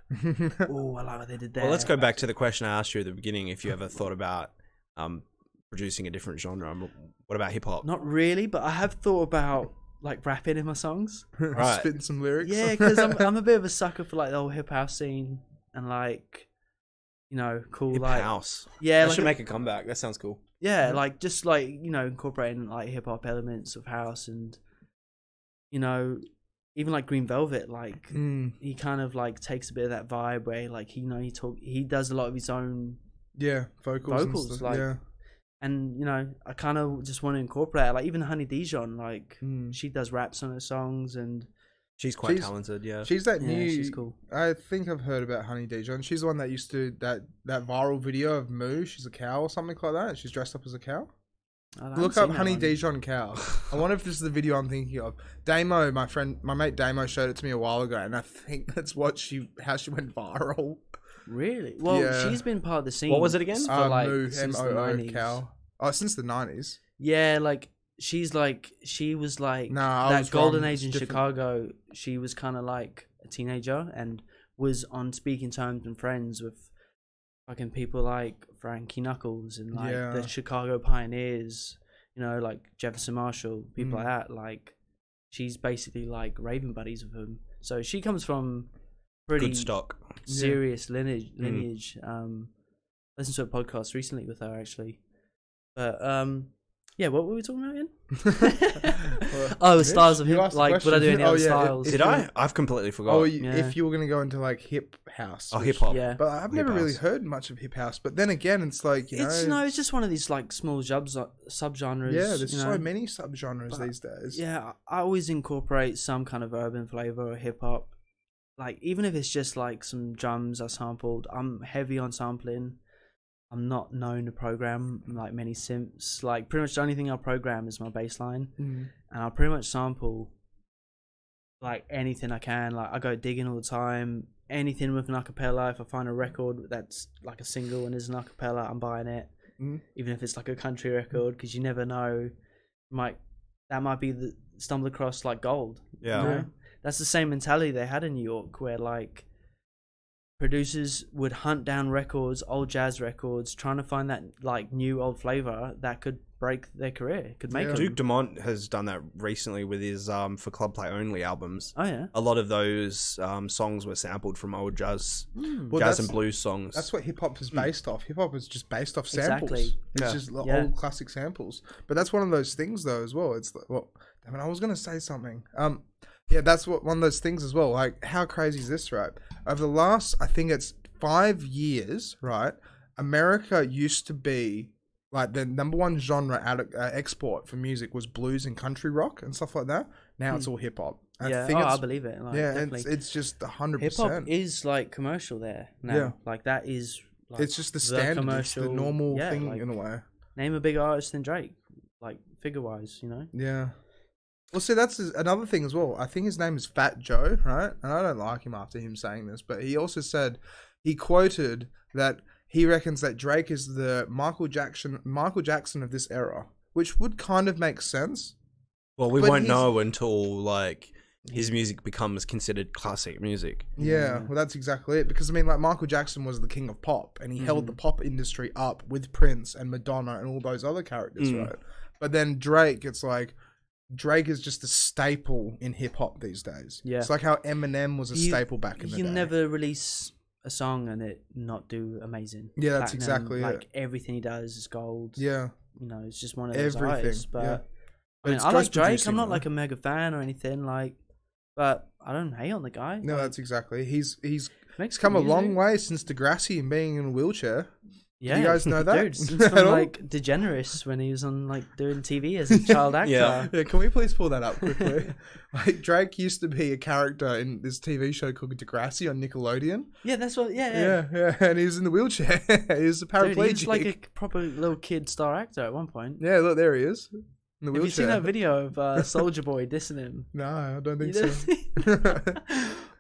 Oh, I like what they did there. Well, let's go back to the question I asked you at the beginning. If you ever thought about producing a different genre, what about hip hop? Not really, but I have thought about like rapping in my songs. Right. Spitting some lyrics. Yeah, because I'm a bit of a sucker for like the whole hip house scene and like, cool Hip like house. yeah, I like should make a comeback. That sounds cool. yeah, like just like incorporating like hip hop elements of house, and even like Green Velvet, like he kind of like takes a bit of that vibe where like he does a lot of his own Yeah, vocals and stuff. like, yeah. and I kind of just want to incorporate it. Like even Honey Dijon, like she does raps on her songs, and She's quite talented. Yeah. She's that yeah, new. she's cool. I think I've heard about Honey Dijon. She's the one that used to that viral video of Moo. She's a cow or something like that. She's dressed up as a cow. Look up Honey Dijon cow. I wonder if this is the video I'm thinking of. Damo, my mate Damo showed it to me a while ago, and I think that's how she went viral. Really? Well, Yeah. she's been part of the scene. What was it again? For like Moo, since the MOO 90s. cow. Oh, since the 90s. Yeah, like she was like Nah, I that was golden wrong. age in It's different. Chicago. She was kind of like a teenager and was on speaking terms and friends with fucking people like Frankie Knuckles and like Yeah. the Chicago pioneers, like Jefferson Marshall, people like that. Like she's basically like raving buddies with him. So she comes from pretty Good stock. serious lineage. Listened to a podcast recently with her actually, but yeah, what were we talking about again? Oh, Mitch, styles of you hip. asked the Like, would I do question. any Oh, other yeah, styles? Did I? I've completely forgot. Oh, Yeah. if you were gonna go into like hip house. Oh, which- hip hop. Yeah, But I've never Hip really house. heard much of hip house. But then again, it's like it's just one of these like small subgenres. yeah, there's you so know? many subgenres But, these days. Yeah, I always incorporate some kind of urban flavor or hip hop. Like even if it's just like some drums I sampled, I'm heavy on sampling. I'm not known to program like many synths. Like pretty much the only thing I program is my bass line, and I'll pretty much sample like anything I can. Like I go digging all the time. Anything with an acapella. If I find a record that's like a single and there's an acapella, I'm buying it. Even if it's like a country record, because you never know, might that might be stumble across like gold. Yeah. You know? That's the same mentality they had in New York, where like producers would hunt down records, old jazz records, trying to find that like new old flavor that could break their career, could make them. Duke Dumont has done that recently with his for Club Play Only albums. Oh yeah, a lot of those songs were sampled from old jazz and blues songs. That's what hip hop is based off. Hip hop is just based off samples. Exactly. It's just old classic samples. But that's one of those things though as well. It's like, well, I mean, I was gonna say something. Yeah, that's one of those things as well. Like, how crazy is this, right? Over the last, I think it's 5 years, right? America used to be like the #1 genre export for music was blues and country rock and stuff like that. Now it's all hip hop. Yeah, I believe it. Like, yeah, definitely. it's just 100%. Hip hop is like commercial there now. Yeah. Like that is. Like, it's just the standard, commercial, it's the normal thing like, in a way. Name a bigger artist than Drake, like figure wise, you know. Yeah. Well, see, that's another thing as well. I think his name is Fat Joe, right? And I don't like him after him saying this, but he also said, he quoted that he reckons that Drake is the Michael Jackson of this era, which would kind of make sense. Well, we won't know until like his music becomes considered classic music. Yeah, well, that's exactly it. Because I mean, like Michael Jackson was the king of pop, and he held the pop industry up with Prince and Madonna and all those other characters, right? But then Drake, it's like Drake is just a staple in hip hop these days. Yeah, it's like how Eminem was a staple back in the day. You never release a song and it not do amazing. Yeah, that's exactly like it. Everything he does is gold. Yeah, you know, it's just one of those artists. But yeah. I mean, I like Drake. I'm not like a mega fan or anything. Like, but I don't hate on the guy. No, like, that's exactly. He's come a long way since Degrassi and being in a wheelchair. Yeah, do you guys know that? Dude, since from like DeGeneres when he was on like doing TV as a child actor. Yeah, can we please pull that up quickly? Like Drake used to be a character in this TV show called Degrassi on Nickelodeon. Yeah, that's what. Yeah, and he was in the wheelchair. He was a paraplegic. Dude, he was like a proper little kid star actor at one point. Yeah, look, there he is. In the wheelchair. Have you seen that video of Soldier Boy dissing him? No, I don't think so.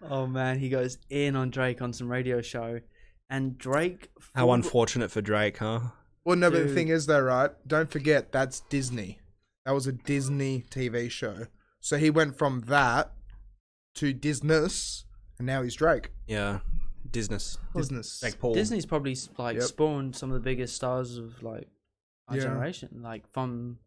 Oh man, he goes in on Drake on some radio show. And Drake... How unfortunate for Drake, huh? Well, no, but the thing is though, right? Don't forget, that's Disney. That was a Disney TV show. So he went from that to Disney, and now he's Drake. Yeah, Disney. Like Paul. Disney's probably like spawned some of the biggest stars of like our generation. Like from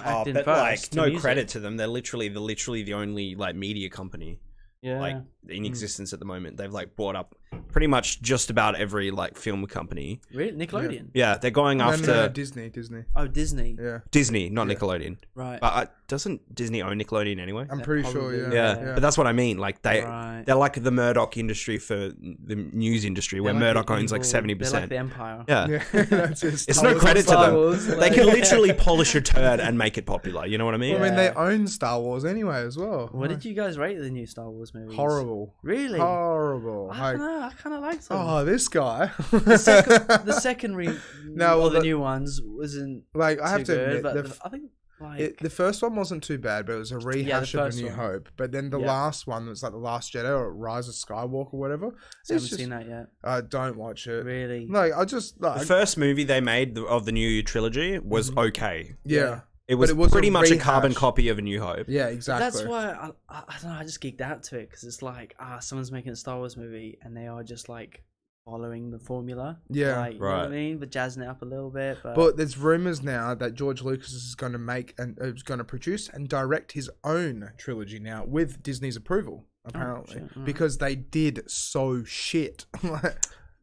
acting but first like to no music. credit to them. They're literally the only like media company. Yeah. Like in existence at the moment. They've like bought up pretty much just about every like film company. Really? Nickelodeon? Yeah, they're going after No, Disney. Oh, Disney. Yeah. Disney, not Nickelodeon. Right. But doesn't Disney own Nickelodeon anyway? I'm pretty sure, yeah. But that's what I mean. Like they're like the Murdoch industry for the news industry, where Murdoch owns like 70%. They're like the Empire. Yeah. That's it's no credit to them. They can literally polish a turd and make it popular. You know what I mean? Well, I mean, they own Star Wars anyway as well. What did you guys rate the new Star Wars movies? Horrible. Really? Horrible. I don't know. I kind of liked them. Oh, this guy. the second the new ones wasn't like I have to good, admit, I think like the first one wasn't too bad, but it was a rehash of A New Hope. But then the last one was like the Last Jedi or Rise of Skywalker, or whatever. I haven't seen that yet. Don't watch it. Really? Like I just like the first movie they made of the new trilogy was okay. Yeah. It was pretty much a carbon copy of A New Hope. Yeah, exactly. That's why I don't know. I just geeked out to it because it's like someone's making a Star Wars movie and they are just like following the formula. Yeah, like, you know what I mean, but jazzing it up a little bit. But there's rumors now that George Lucas is going to make and is going to produce and direct his own trilogy now with Disney's approval, apparently, because they did so shit. I'm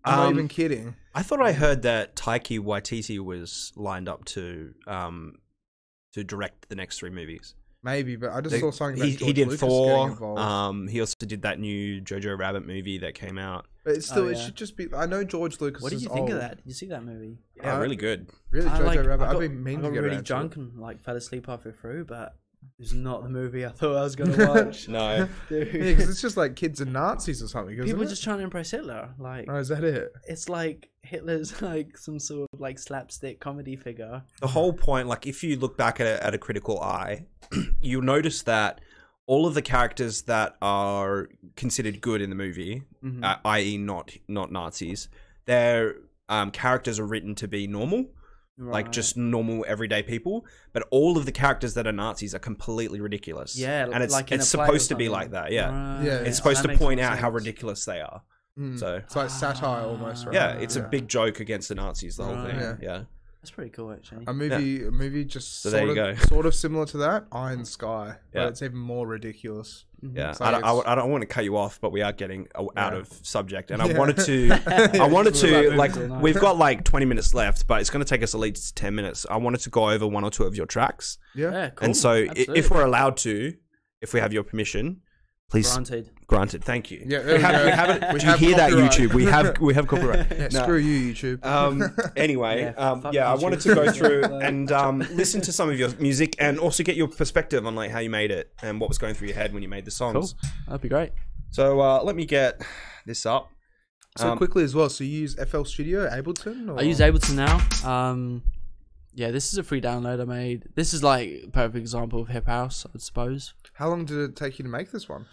not even kidding. I thought I heard that Taika Waititi was lined up to direct the next 3 movies. Maybe, but I just saw something about he did Lucas Thor. he also did that new Jojo Rabbit movie that came out. But it's still, it should just be. I know George Lucas. What did you think of that? Did you see that movie? Yeah, really good. Really, Jojo Rabbit. I've been meaning to get really drunk and like fell asleep halfway through, but it's not the movie I thought I was going to watch. No. Dude. Yeah, because it's just like kids and Nazis or something. People just trying to impress Hitler. Like, oh, is that it? It's like Hitler's like some sort of like slapstick comedy figure. The whole point, like if you look back at a critical eye, you'll notice that all of the characters that are considered good in the movie, i.e. not Nazis, their characters are written to be normal. like just normal everyday people, but all of the characters that are Nazis are completely ridiculous. Yeah, and it's like in it's a play supposed or to be something. like that. Yeah, Yeah. it's supposed that to makes point more out how sense. ridiculous they are. So it's like satire almost, right? yeah, it's a big joke against the Nazis. The whole Right. thing. Yeah. Yeah. That's pretty cool, actually. A movie just So there you go. sort of similar to that, Iron Sky, Yeah. but it's even more ridiculous. Yeah, It's I like don't, I don't want to cut you off, but we are getting out of subject, and I Yeah. wanted to, like, tonight. we've got like 20 minutes left, but it's going to take us at least 10 minutes. I wanted to go over one or two of your tracks, Yeah. Cool. and so Absolutely. if we're allowed to, if we have your permission, please. Granted. Thank you. Yeah, we have it. we Do you have hear that, copyright. YouTube? We have copyright. Yeah, No. screw you, YouTube. Anyway, fuck I YouTube. wanted to go through and listen to some of your music and also get your perspective on like how you made it and what was going through your head when you made the songs. Cool. That'd be great. So let me get this up. So quickly as well, so you use FL Studio, Ableton? Or? I use Ableton now. Yeah, this is a free download I made. This is like a perfect example of hip house, I suppose. How long did it take you to make this one?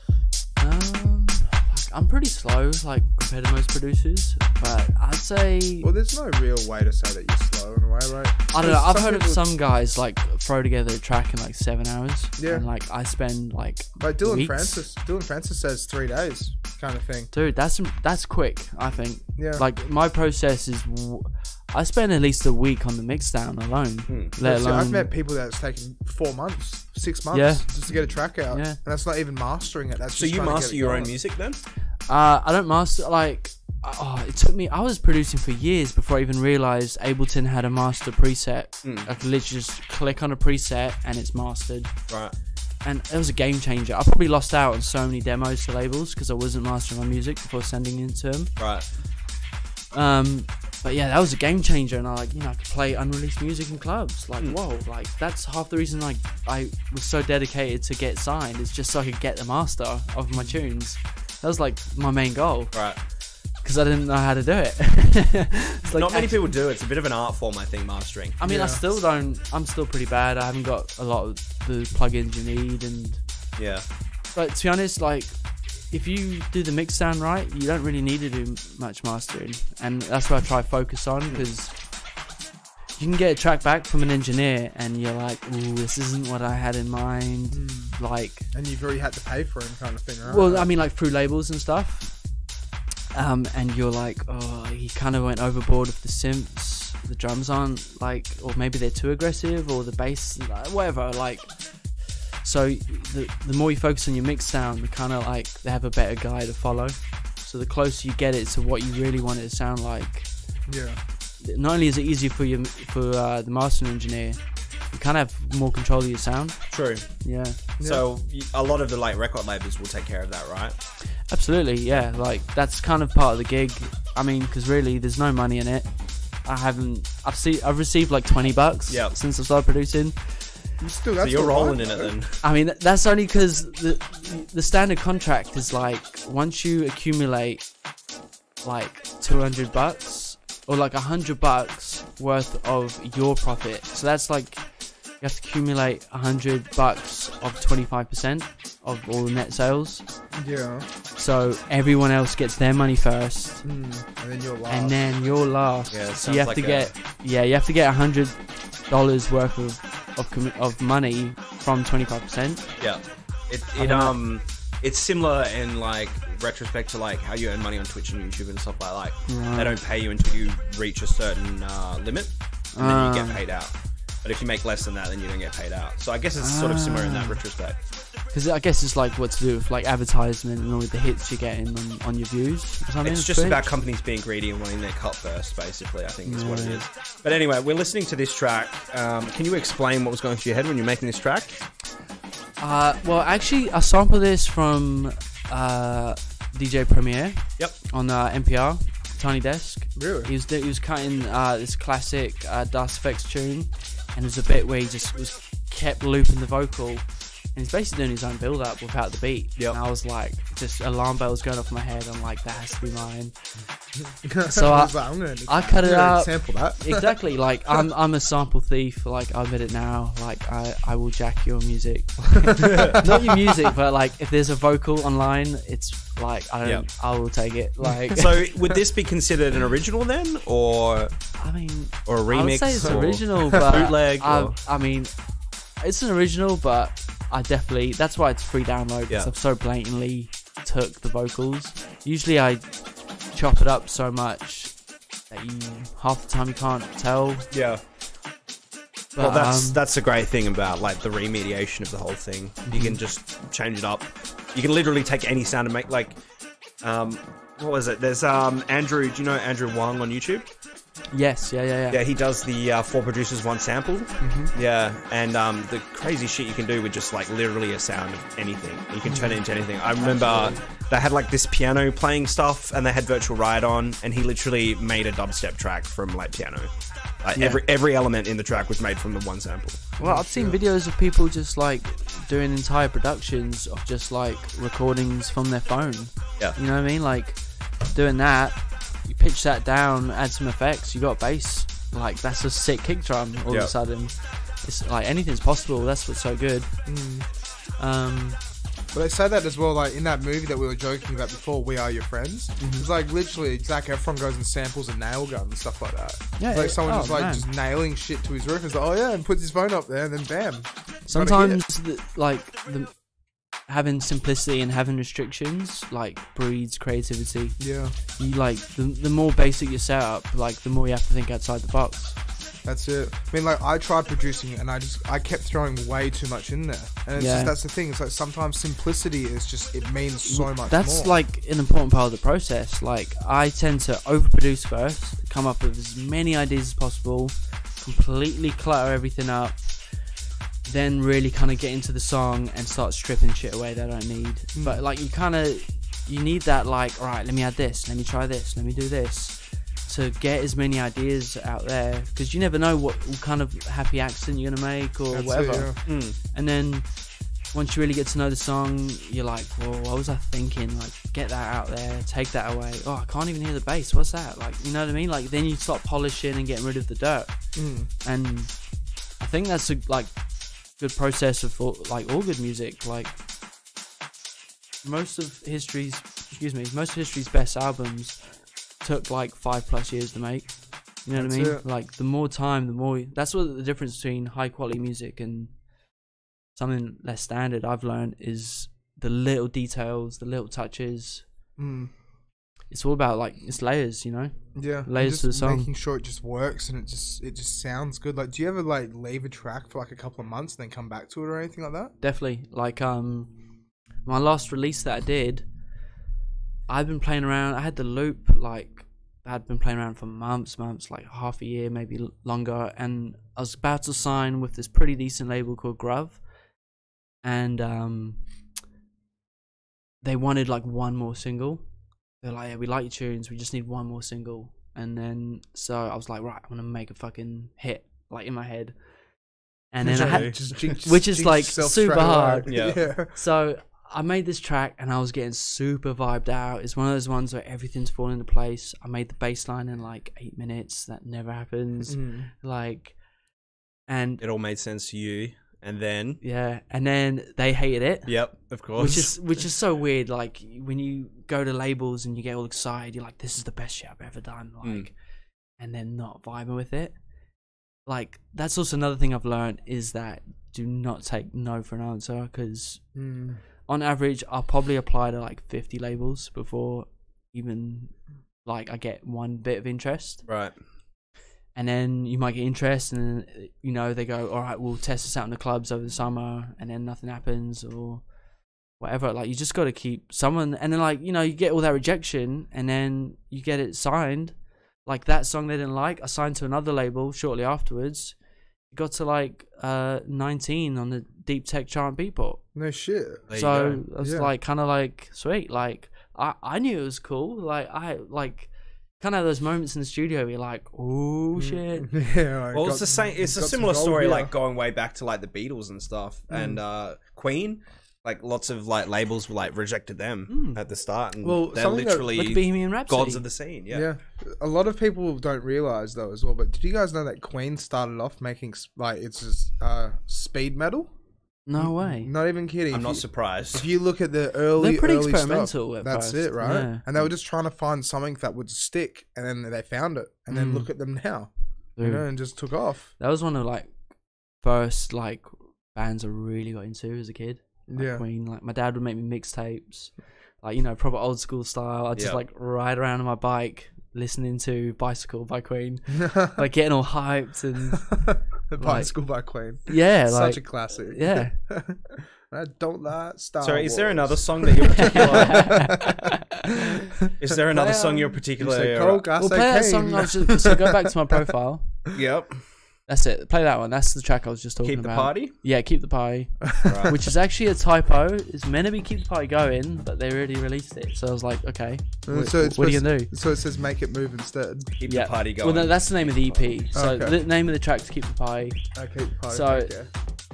I'm pretty slow, like compared to most producers, but I'd say Well, there's no real way to say that you're slow in a way, right? I don't know. I've heard of people- some guys like throw together a track in like 7 hours. Yeah. And like I spend like Dylan weeks. Francis says 3 days, kind of thing. Dude, that's quick. I think. Yeah. Like my process is, I spend at least a week on the mix down alone. Let So alone. I've met people that's taken 4 months, 6 months, Yeah. just to get a track out, Yeah. and that's not even mastering it. That's So just you trying to master get it your own going. music then? I don't master like. Oh, it took me. I was producing for years before I even realized Ableton had a master preset. I could literally just click on a preset and it's mastered. Right. And it was a game changer. I probably lost out on so many demos to labels because I wasn't mastering my music before sending it to them. Right. But yeah, that was a game changer, and I could play unreleased music in clubs. Like, whoa, like that's half the reason I was so dedicated to get signed. It's just so I could get the master of my tunes. That was like my main goal, Right. because I didn't know how to do it. It's like Not many people do. It's a bit of an art form, I think, mastering. I mean, Yeah. I still don't. I'm still pretty bad. I haven't got a lot of the plugins you need, and Yeah. but to be honest, like if you do the mix down right, you don't really need to do much mastering, and that's what I try to focus on, because you can get a track back from an engineer and you're like, ooh, this isn't what I had in mind. Like, And you've already had to pay for him, kind of thing, right? well, I mean, like through labels and stuff. And you're like, oh, he kind of went overboard with the synths. The drums aren't like, or maybe they're too aggressive, or the bass, like, whatever. Like, so the more you focus on your mix sound, the kind of like they have a better guide to follow. So the closer you get it to what you really want it to sound like, yeah. not only is it easier for the mastering engineer, you kind of have more control of your sound. True. Yeah. So a lot of the like record labels will take care of that, right? Absolutely, yeah. Like that's kind of part of the gig. I mean, because really, there's no money in it. I've received like $20 Yep. since I started producing. Still, So that's you're all rolling right, in it though. then. I mean, that's only because the standard contract is like once you accumulate like $200 or like $100 worth of your profit. So that's like you have to accumulate $100 of 25% of all the net sales. Yeah. So everyone else gets their money first, And then you're last. and then you're last. Yeah, it so you sounds have to like get you have to get $100 worth of money from 25%. Yeah. It's similar in like retrospect to like how you earn money on Twitch and YouTube and stuff like that. Like they don't pay you until you reach a certain limit, and then you get paid out. But if you make less than that, then you don't get paid out. So I guess it's sort of similar in that retrospect. Because I guess it's like what to do with like advertisement and all the hits you're getting on your views. Or something. It's just about companies being gready and wanting their cut first, basically, I think is what it is. But anyway, we're listening to this track. Can you explain what was going through your head when you're making this track? Well, actually, I sampled this from DJ Premier. Yep. On NPR, Tiny Desk. Really? He was cutting this classic Das Effects tune, and there's a bit where he just kept looping the vocal, and he's basically doing his own build up without the beat. Yep. And I was like, just alarm bells going off in my head. I'm like, that has to be mine. So I cut it out. Sample that. Exactly. Like I'm a sample thief. Like I admit it now. Like I will jack your music. Not your music, but like if there's a vocal online, it's like I will take it. Like so, would this be considered an original then, or I mean, or a remix? I would say it's original, but bootleg. I mean, it's an original, but I definitely that's why it's free download. Because I've so blatantly took the vocals. Usually I chop it up so much that you half the time you can't tell. Yeah. But, well, that's the great thing about like the remediation of the whole thing. You can just change it up. You can literally take any sound and make like, what was it? There's Andrew. Do you know Andrew Wang on YouTube? Yes. Yeah. Yeah, he does the 4 producers 1 sample. Yeah, and the crazy shit you can do with just like literally a sound of anything. You can turn it into anything. I remember they had like this piano playing stuff, and they had Virtual Ride on, and he literally made a dubstep track from like piano. Like every element in the track was made from the 1 sample. Well, I've seen videos of people just like doing entire productions of just like recordings from their phone. Yeah, you know what I mean? Like doing that. You pitch that down, add some effects, you got bass. Like that's a sick kick drum all of a sudden. It's like anything's possible. That's what's so good. But they say that as well, like in that movie that we were joking about before, We Are Your Friends. It's like literally Zac Efron goes and samples a nail gun and stuff like that. Yeah, like someone just nailing shit to his roof. It's like, oh yeah, and puts his phone up there, and then bam. Sometimes having simplicity and having restrictions like breeds creativity. Yeah. You like the more basic your setup, like the more you have to think outside the box. That's it. I mean, like I tried producing it, and I kept throwing way too much in there, and it's just, that's the thing. It's like sometimes simplicity is just it means so much more. That's like an important part of the process. Like I tend to overproduce first, come up with as many ideas as possible, completely clutter everything up. Then really kind of get into the song and start stripping shit away that I don't need. But like you need that like, all right, let me add this, let me try this, let me do this, to get as many ideas out there, because you never know what kind of happy accent you're gonna make or whatever. And then once you really get to know the song, you're like, well, what was I thinking? Like, get that out there, take that away. Oh, I can't even hear the bass. What's that? Like, you know what I mean? Like then you start polishing and getting rid of the dirt. And I think that's a good process of like all good music. Like most of history's best albums took like 5+ years to make. You know what I mean? Like the more time, the more. That's what the difference between high quality music and something less standard I've learned is the little details, the little touches. It's all about like it's layers, you know. Yeah, layers to the song. Making sure it just works and it just sounds good. Like, do you ever like leave a track for like a couple of months and then come back to it or anything like that? Definitely. Like my last release that I did, I've been playing around. I had the loop like I'd been playing around for months, like half a year, maybe longer. And I was about to sign with this pretty decent label called Grove, and they wanted like one more single. They're like, yeah, we like your tunes, we just need one more single. And then so I was like, right, I'm gonna make a fucking hit like in my head. And then I had which is like super hard. Yeah. So I made this track and I was getting super vibed out. It's one of those ones where everything's falling into place. I made the bass line in like 8 minutes. That never happens. Like, and it all made sense to you. And then and then they hated it. Yep, of course. Which is so weird. Like when you go to labels and you get all excited, you're like, "This is the best shit I've ever done." Like, and then not vibing with it. Like that's also another thing I've learned is that do not take no for an answer, because on average I'll probably apply to like 50 labels before even like I get one bit of interest. Right. And then you might get interest, and you know they go, all right, we'll test this out in the clubs over the summer, and then nothing happens or whatever. Like you just got to keep someone, and then like you know you get all that rejection, and then you get it signed. Like that song they didn't like, I signed to another label shortly afterwards. It got to like 19 on the Deep Tech chart Beatport. No shit. So I was like kind of like sweet. Like I knew it was cool. Like I like. Kind of those moments in the studio where you're like, oh shit. Yeah, well, it's the same. It's a similar story, like going way back to like the Beatles and stuff, and Queen. like lots of like labels like rejected them at the start, and Well, they're something that- literally Like Bohemian Rhapsody. gods of the scene. Yeah. A lot of people don't realize though as well. But did you guys know that Queen started off making like it's just speed metal? No way. Not even kidding. I'm If not you- surprised. If you look at the early, They're pretty early experimental stuff, at that's first, it, right? yeah. And they were just trying to find something that would stick, and then they found it, and then look at them now, you know, and just took off. That was one of like first like bands I really got into as a kid. Like Yeah. Queen. Like my dad would make me mixtapes, like, you know, proper old school style. I'd just like ride around on my bike listening to Bicycle by Queen, like getting all hyped and The Bicycle by Queen. yeah, Such like a classic. yeah. I don't like Star Sorry, is there Wars. another song that you're particular? Is there another song you're You particularly? say Coke, I We'll say play that Kane. song. I was just, so go back to my profile. Yep. That's it. Play that one. That's the track I was just talking Keep the about. party. Yeah, Keep the Party. Right. Which is actually a typo. It's meant to be Keep the Party Going, but they already released it. So I was like, okay, So it's what are you gonna do? So it says Make It Move instead. Keep the party going. Well, no, that's the name of the EP. So Okay. the name of the track is Keep the Party. Okay, party, So- okay.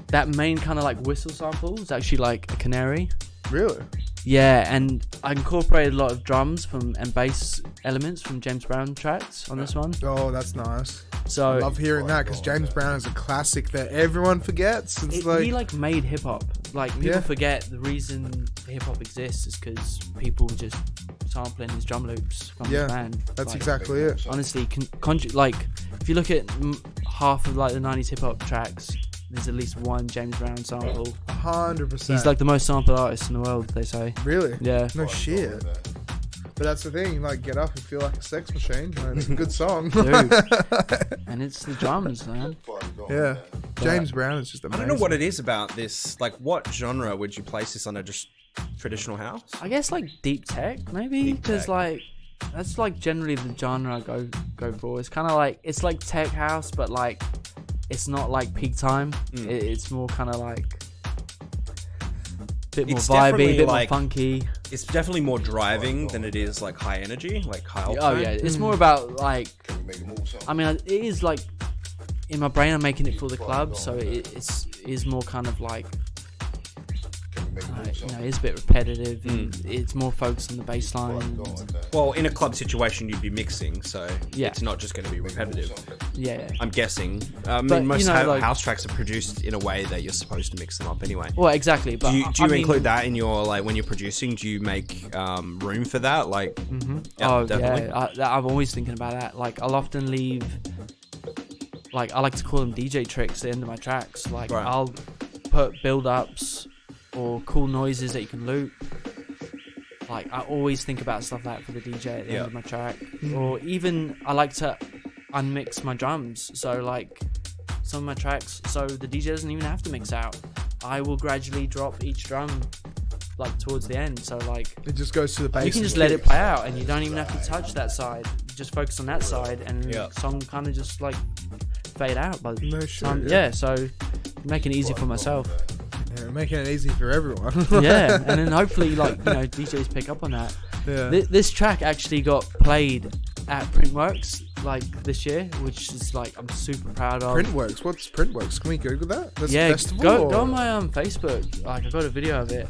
That main kind of like whistle sample is actually like a canary. Really? Yeah, and I incorporated a lot of drums and bass elements from James Brown tracks on this one. Oh, that's nice. So Love hearing that because James Brown is a classic that everyone forgets. It's like, he like made hip hop. Like people Yeah. forget the reason hip hop exists is because people were just sampling his drum loops from Yeah, his band. that's Like, exactly it. honestly like if you look at half of like the 90s hip hop tracks, there's at least one James Brown sample. 100%. He's like the most sampled artist in the world, they say. Really? Yeah. No shit. But that's the thing. Like, get up and feel like a sex machine. And it's a good song. Dude. And it's the drums, man. Yeah. James Brown is just I amazing. don't know what it is about this. Like, what genre would you place this under? Just traditional house? I guess like deep tech, maybe, Deep because tech. like that's like generally the genre I go for. It's kind of like it's like tech house, but like it's not like peak time. It's more kind of like bit more It's vibey, definitely, bit like, more funky. It's definitely more driving than it is like high energy, like high octane. Oh yeah, it's more about like. I mean, it is like in my brain I'm making it for the club, so it is more kind of like. You know, it's a bit repetitive. And it's more focused on the bass line. Well, in a club situation, you'd be mixing, so Yeah. it's not just going to be repetitive. Yeah. I'm guessing. I mean, But, most you know, like- house tracks are produced in a way that you're supposed to mix them up anyway. Well, exactly. But Do you I mean, include that in your, like, when you're producing? Do you make room for that? Like, Oh definitely. yeah, I'm always thinking about that. Like I'll often leave, like I like to call them DJ tricks at the end of my tracks. Like Right. I'll put build-ups or cool noises that you can loop. Like I always think about stuff like that for the DJ at the end of my track. Or even I like to unmix my drums. So like some of my tracks, so the DJ doesn't even have to mix out. I will gradually drop each drum like towards the end. So like It just goes to the bass. you can and just let it kicks. play out and you don't even have to touch that side. You just focus on that side and the song kind of just like fade out. But No shit. yeah, so making it easy for myself. Yeah, making it easy for everyone. Yeah, and then hopefully like, you know, DJs pick up on that. Yeah. This track actually got played at Printworks like this year, which is like I'm super proud of. Printworks. What's Printworks? Can we Google that? That's a Yeah, festival. go or- on my Facebook. Like I got a video of it.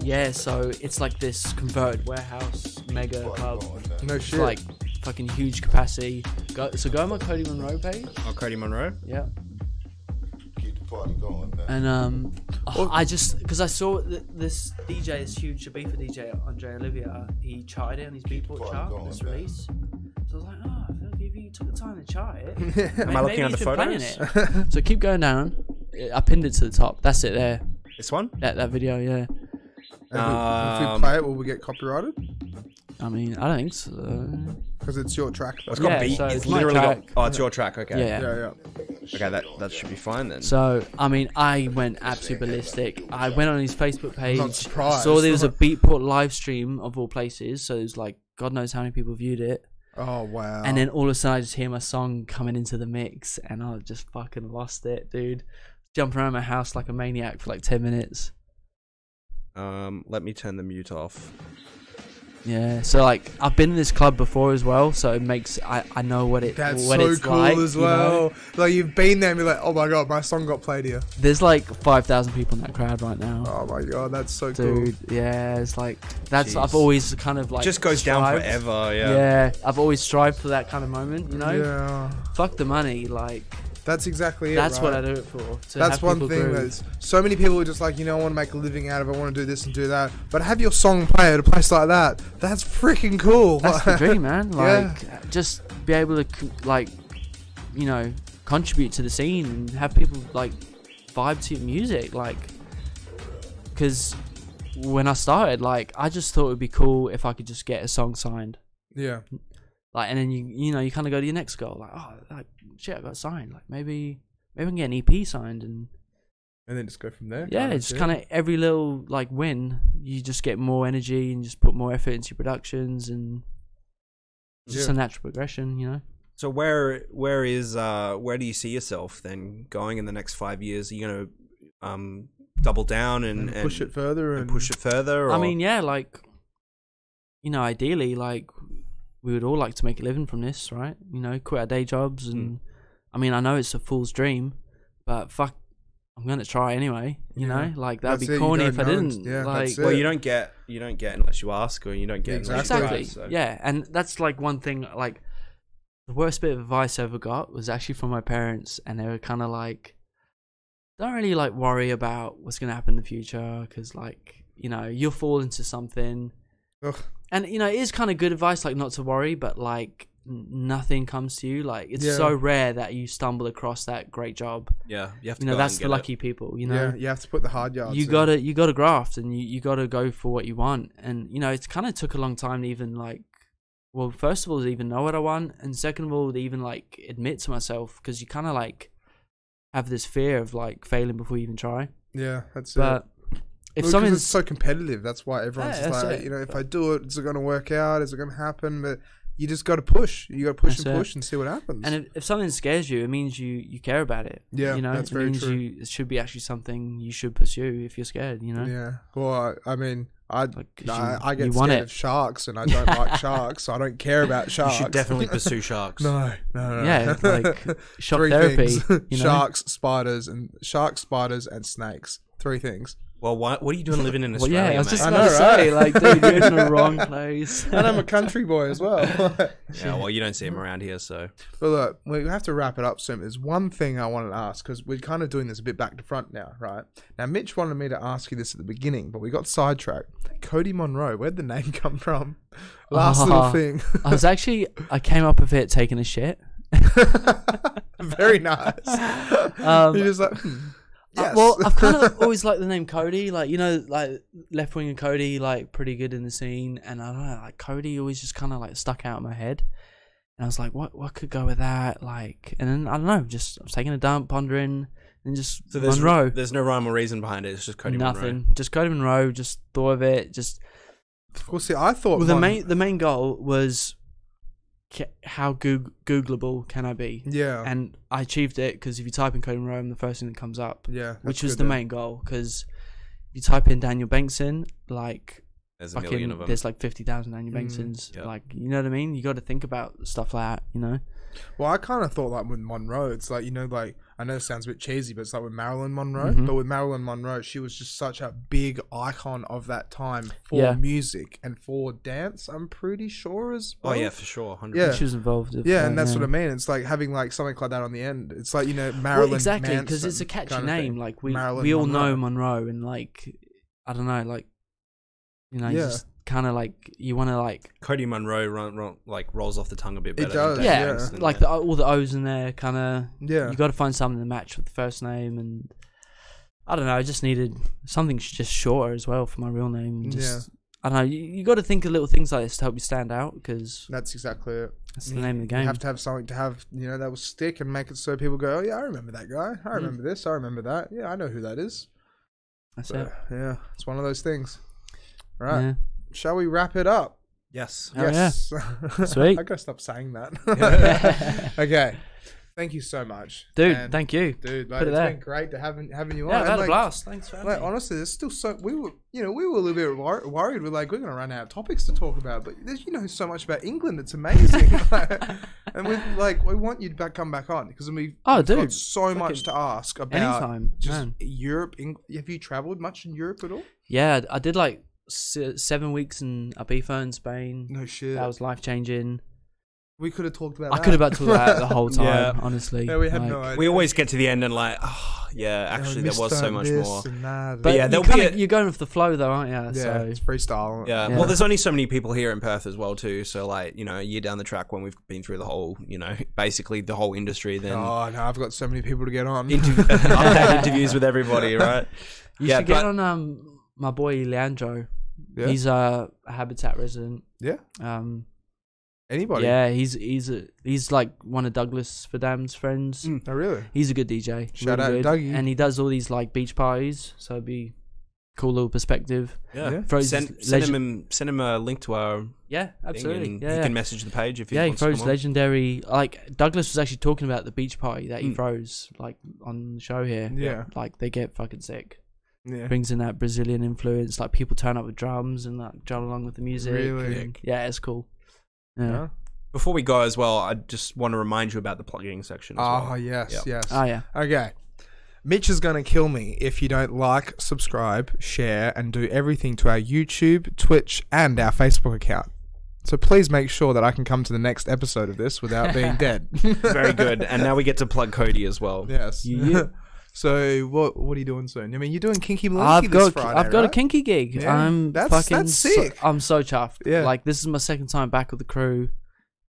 Yeah, so it's like this converted warehouse mega club. No It's shit. like fucking huge capacity. Go on my Kody Monroe page. Oh, Kody Monroe? Yeah. And I just because I saw this DJ, this huge Shabifa DJ, Andre Olivia, he charted it on his Beatport chart on this release. So I was like, oh, I feel like if you took the time to chart it, Am I looking at maybe the he's been photos? playing it. So keep going down. I pinned it to the top. That's it there. This one? That video, yeah. And if we play it, will we get copyrighted? I mean, I don't think so. Because it's your track. Though. It's got Yeah, beat. so It's it's my literally got. track. Oh, it's your track. Okay. Yeah. Yeah. Okay, that should be fine then. So, I mean, I went absolutely ballistic. I went on his Facebook page, Not surprised. saw there was a Beatport live stream of all places, so it was like, God knows how many people viewed it. Oh wow. And then all of a sudden I just hear my song coming into the mix, and I just fucking lost it, dude. Jumping around my house like a maniac for like 10 minutes. Let me turn the mute off. Yeah, so like I've been in this club before as well, so it makes I know what it's cool like, as well. You know? Like you've been there and you're like, oh my god, my song got played here. There's like 5,000 people in that crowd right now. Oh my god, that's so Dude, cool. yeah, it's like that's Jeez. I've always kind of like just goes down forever. Yeah, I've always strived for that kind of moment, you know. Yeah, fuck the money, like that's exactly it. that's right? what I do it for. That's one thing. That's so many people are just like, you know, I want to make a living out of it. I want to do this and do that. But have your song play at a place like that. That's freaking cool. That's the dream, man. Like, just be able to, like, you know, contribute to the scene and have people like vibe to your music, like, because when I started, like, I just thought it would be cool if I could just get a song signed. Yeah. Like, and then you know, you kind of go to your next goal, like, oh, like, shit, I got signed. Like, maybe I can get an EP signed, and then just go from there. yeah, it's kind of every little like win, you just get more energy and just put more effort into your productions, and it's just a natural progression, you know. So where do you see yourself then going in the next 5 years? Are you gonna double down and push it further and push it further? Or? I mean, yeah, like, you know, ideally, like, we would all like to make a living from this, right? You know, quit our day jobs, and I mean, I know it's a fool's dream, but fuck, I'm gonna try anyway. You know, like that'd be corny if I didn't. Yeah, like, well, you don't get unless you ask, or you don't get exactly. So. Yeah, and that's like one thing. Like, the worst bit of advice I ever got was actually from my parents, and they were kind of like, "Don't really like worry about what's gonna happen in the future, because like, you know, you'll fall into something." Ugh. And you know, it is kind of good advice, like not to worry, but like nothing comes to you. Like, it's so rare that you stumble across that great job. Yeah, you have to. You know, that's the lucky people. You know, yeah, you have to put the hard yards. You gotta graft, and you gotta go for what you want. And you know, it's kind of took a long time to even like, well, first of all, to even know what I want, and second of all, to even like admit to myself, because you kind of like have this fear of like failing before you even try. Yeah, that's but it. If well, something's it's so competitive, that's why everyone's just like, you know, if I do it, is it going to work out? Is it going to happen? But you just got to push. You got to push and push and see what happens. And if something scares you, it means you care about it. Yeah, you know, that's very true. It should be actually something you should pursue if you're scared. You know. Yeah. Well, I mean, I get scared of sharks, and I don't like sharks, so I don't care about sharks. You should definitely pursue sharks. No. Yeah, like shock Three therapy. Things. You know? Sharks, spiders, and snakes. 3 things. Well, what are you doing living in Australia? Well, yeah, I was just mate? about to say, like, dude, you're in the wrong place. And I'm a country boy as well. Yeah, well, you don't see them around here, so. But look, we have to wrap it up soon. There's one thing I wanted to ask, because we're kind of doing this a bit back to front now, right? Now, Mitch wanted me to ask you this at the beginning, but we got sidetracked. Kody Monroe, where'd the name come from? Last little thing. I came up with it taking a shit. Very nice. You're just like, yes. Well, I've kind of always liked the name Kody. Like, you know, like Left Wing and Kody, like pretty good in the scene. And I don't know, like Kody always just kind of like stuck out in my head. And I was like, what could go with that? Like, and then I don't know, I was taking a dump, pondering, and just Monroe. There's no rhyme or reason behind it. It's just Kody Monroe. Nothing. Just Kody Monroe. Just thought of it. Just. Well, see, I thought the main goal was how Googleable can I be? Yeah. And I achieved it, because if you type in Kody Monroe, I'm the first thing that comes up. Yeah. Which was the main goal, because if you type in Daniel Bengsston, like, there's a million of them. There's like 50,000 Daniel Bengtssons. Yep. Like, you know what I mean? You got to think about stuff like that, you know? Well, I kind of thought like with Monroe, it's like, you know, like, I know it sounds a bit cheesy, but it's like with Marilyn Monroe. But with Marilyn Monroe, she was just such a big icon of that time for music and for dance, I'm pretty sure as well. Oh, yeah, for sure. 100%. Yeah. She was involved. And that's what I mean. It's like having like something like that on the end. It's like, you know, Marilyn exactly, because it's a catchy name. Like, we all know Monroe, and like, I don't know, like, you know, just kind of like, you want to like Kody Monroe rolls off the tongue a bit better. It does, yeah. Like all the O's in there, kind of. Yeah, you got to find something to match with the first name, and I don't know. I just needed something just shorter as well for my real name. Just, I don't know. You got to think of little things like this to help you stand out, because that's exactly it. That's the name of the game. You have to have something to have, you know, that will stick and make it so people go, oh yeah, I remember that guy. I remember this. I remember that. Yeah, I know who that is. That's it. Yeah, it's one of those things. All right. Yeah. Shall we wrap it up? Yes. Oh, yes. Yeah. Sweet. I gotta stop saying that. Okay. thank you so much, dude. And, thank you, dude. Like, Put it it's there. been great to having you on. Yeah, I've had And, a blast. Thanks for having Like, me. honestly, there's still so we were a little bit worried. We're like, we're gonna run out of topics to talk about, but there's so much about England. It's amazing, and we want you to come back on because we've got so much to ask about. Anytime, just man. Europe. Have you travelled much in Europe at all? Yeah, I did like 7 weeks in Ibiza in Spain. No shit. That was life changing. We could have talked about. I could have talked about that the whole time. Yeah. Honestly. Yeah, we had no idea. We always get to the end and like, oh yeah, actually there was so much more. But yeah, you're going with the flow though, aren't you? Yeah, So. it's freestyle. Yeah. Well, there's only so many people here in Perth as well too. So like, a year down the track when we've been through the whole, basically the whole industry, then Oh no, I've got so many people to get on. I've had interviews with everybody, right? You should get on my boy Leandro. Yeah. He's a Habitat resident. Yeah. Anybody? Yeah, he's like one of Douglas Fadam's friends. Oh really? He's a good DJ. Shout really out good. Dougie. And he does all these like beach parties, so it'd be cool little perspective. Yeah. Throws Send him a link to our Yeah, absolutely. thing and Yeah, he can message the page if he he wants to throws come on. legendary. Like Douglas was actually talking about the beach party that he throws like on the show here. Yeah. Like they get fucking sick. Yeah. Brings in that Brazilian influence. Like people turn up with drums and like drum along with the music. Really? And, yeah, it's cool. Yeah. Before we go as well, I just want to remind you about the plugging section as Oh well. yes, Yep. yes. Oh yeah. Okay. Mitch is going to kill me if you don't like, subscribe, share, and do everything to our YouTube, Twitch, and our Facebook account. So please make sure that I can come to the next episode of this without being dead. Very good. And now we get to plug Kody as well. Yes. Yeah. So what are you doing soon? I mean, you're doing Kinky Malinky this Friday, I've got a right? kinky gig. Yeah. That's sick. I'm so chuffed. Yeah. Like this is my second time back with the crew.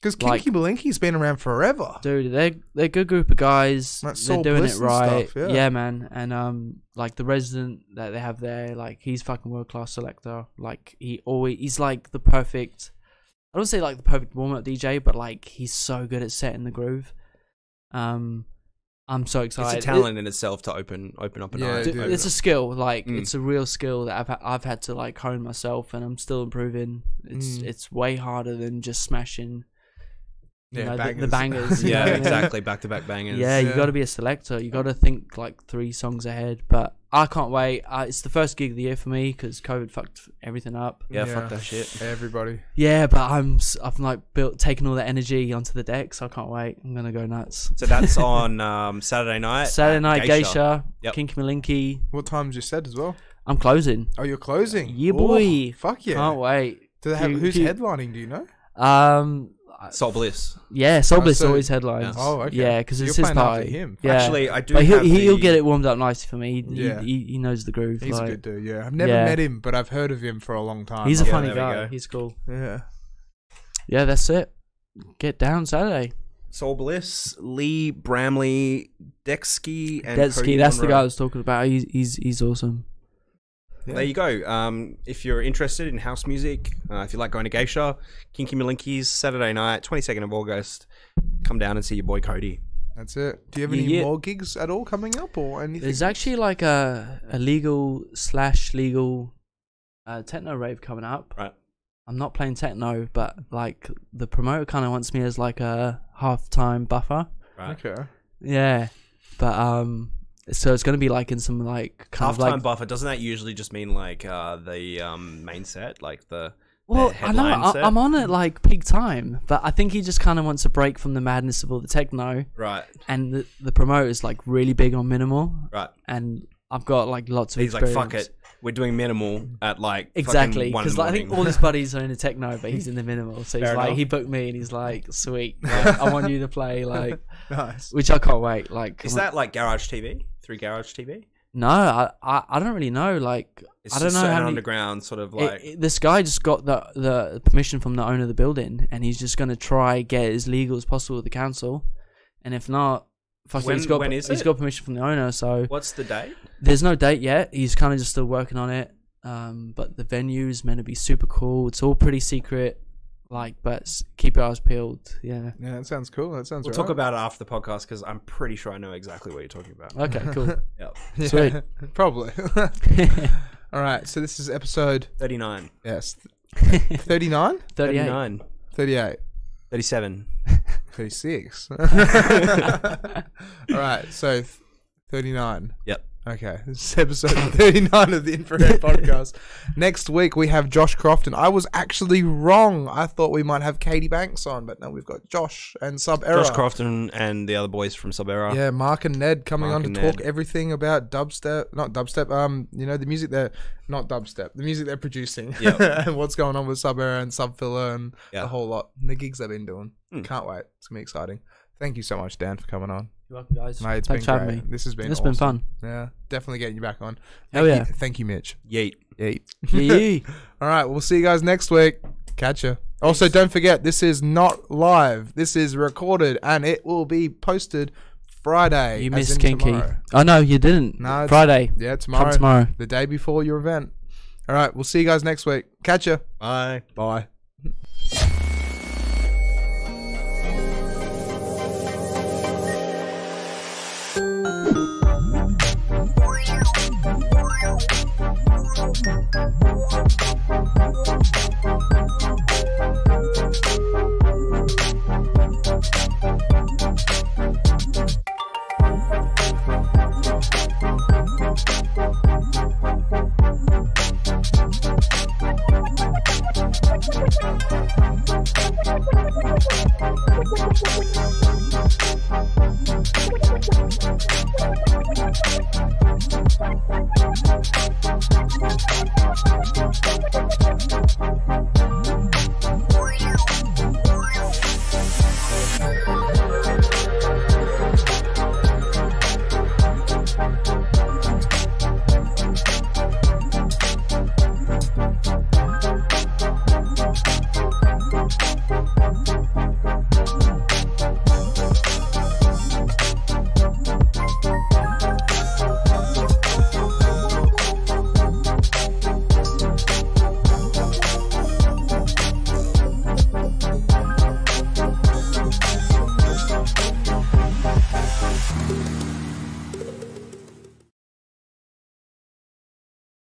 Because Kinky Malinky's been around forever. Dude, they're a good group of guys. Like They're Soul doing Bliss it and right. stuff, yeah. Man. And like the resident that they have there, like he's fucking world class selector. Like he's like the perfect. I don't say like the perfect warm up DJ, but like he's so good at setting the groove. I'm so excited. It's a talent in itself to open up an Yeah, eye. dude. It's a skill. Like it's a real skill that I've had to like hone myself, and I'm still improving. It's way harder than just smashing. The bangers. Yeah, you know what I mean? exactly. Back-to-back bangers. Yeah, you got to be a selector. You got to think like 3 songs ahead. But I can't wait. It's the first gig of the year for me because COVID fucked everything up. Yeah, fuck that shit. Everybody. Yeah, but I've like taken all that energy onto the deck, so I can't wait. I'm gonna go nuts. So that's on Saturday night. Saturday night, Geisha, Yep. Kinky Malinky. What time's you said as well? I'm closing. Oh, you're closing? Yeah, boy. Oh, fuck yeah. Can't wait. Do they have, who's headlining, do you know? Soul Bliss. Yeah, Soul Bliss so- always headlines. Oh, okay. Yeah, because You're it's his playing after party. him. Yeah. Actually, I do. But have he'll the- get it warmed up nicely for me. Yeah. He knows the groove. He's like, a good dude, yeah. I've never Yeah. met him, but I've heard of him for a long time. He's a Yeah, funny there we guy. go. He's cool. Yeah. Yeah, that's it. Get down Saturday. Soul Bliss, Lee Bramley, Dexky, and Detsky, Kody that's the Monroe. guy I was talking about. He's awesome. There you go. If you're interested in house music, if you like going to Geisha, Kinky Malinky's Saturday night, 22nd of August, come down and see your boy Kody. That's it. Do you have any Yeah. more gigs at all coming up or anything? There's actually like a legal techno rave coming up. Right. I'm not playing techno, but like the promoter kind of wants me as like a halftime buffer. Right. Okay. Yeah, but so it's gonna be like in some like kind of Halftime like. buffer, doesn't that usually just mean like the main set, like the Well, I headline know set? I'm on at like peak time, but I think he just kind of wants a break from the madness of all the techno. Right. And the promoter is like really big on minimal. Right. And I've got like lots of. He's like, experience. fuck it. We're doing minimal at like Exactly, because because I think all his buddies are in the techno, but he's in the minimal. So he's Fair like, enough. he booked me, and he's like, sweet, like, I want you to play, like, Nice. which I can't wait. Like, Is that like Garage TV? Through Garage TV? no, I don't really know. Like, It's I don't just know how an many. underground sort of like. This guy just got the permission from the owner of the building, and he's just gonna try get as legal as possible with the council, and if not, fuck it, he's got permission from the owner. So What's the date? there's no date yet. He's kind of just still working on it. But the venue is meant to be super cool. It's all pretty secret, like, but keep your eyes peeled. Yeah. Yeah, that sounds cool. That sounds We'll right. talk about it after the podcast because I'm pretty sure I know exactly what you're talking about. Okay. Cool. Yep. Yeah, Sweet. Probably. All right. So this is episode 39. yes 39, 38. 39. 38, 37. 36. All right, so 39. Yep. Okay, this is episode 39 of the Infrared Podcast. Next week we have Josh Crofton. I was actually wrong. I thought we might have Kody Bengsston, but no, we've got Josh and Sub Era. Josh Crofton and the other boys from Sub Era. Yeah, Mark and Ned coming on to talk Ned. everything about dubstep, not dubstep. You know, the music they're not dubstep, the music they're producing, and what's going on with Sub Era and Sub Filler and the whole lot. And the gigs they've been doing. Can't wait. It's gonna be exciting. Thank you so much, Dan, for coming on. You're welcome, guys. Mate, it's Thanks been for having great. me. This has been It's awesome. been fun. Yeah, definitely getting you back on. Hell yeah. Thank you, Mitch. Yeet. Yeet. Yeah. All right, we'll see you guys next week. Catch ya. Also, don't forget, this is not live. This is recorded, and it will be posted Friday. You as missed in Kinky. tomorrow. Oh, no, you didn't. No, it's- Friday. Yeah, tomorrow. Come tomorrow. The day before your event. All right, we'll see you guys next week. Catch ya. Bye. Bye. Wow.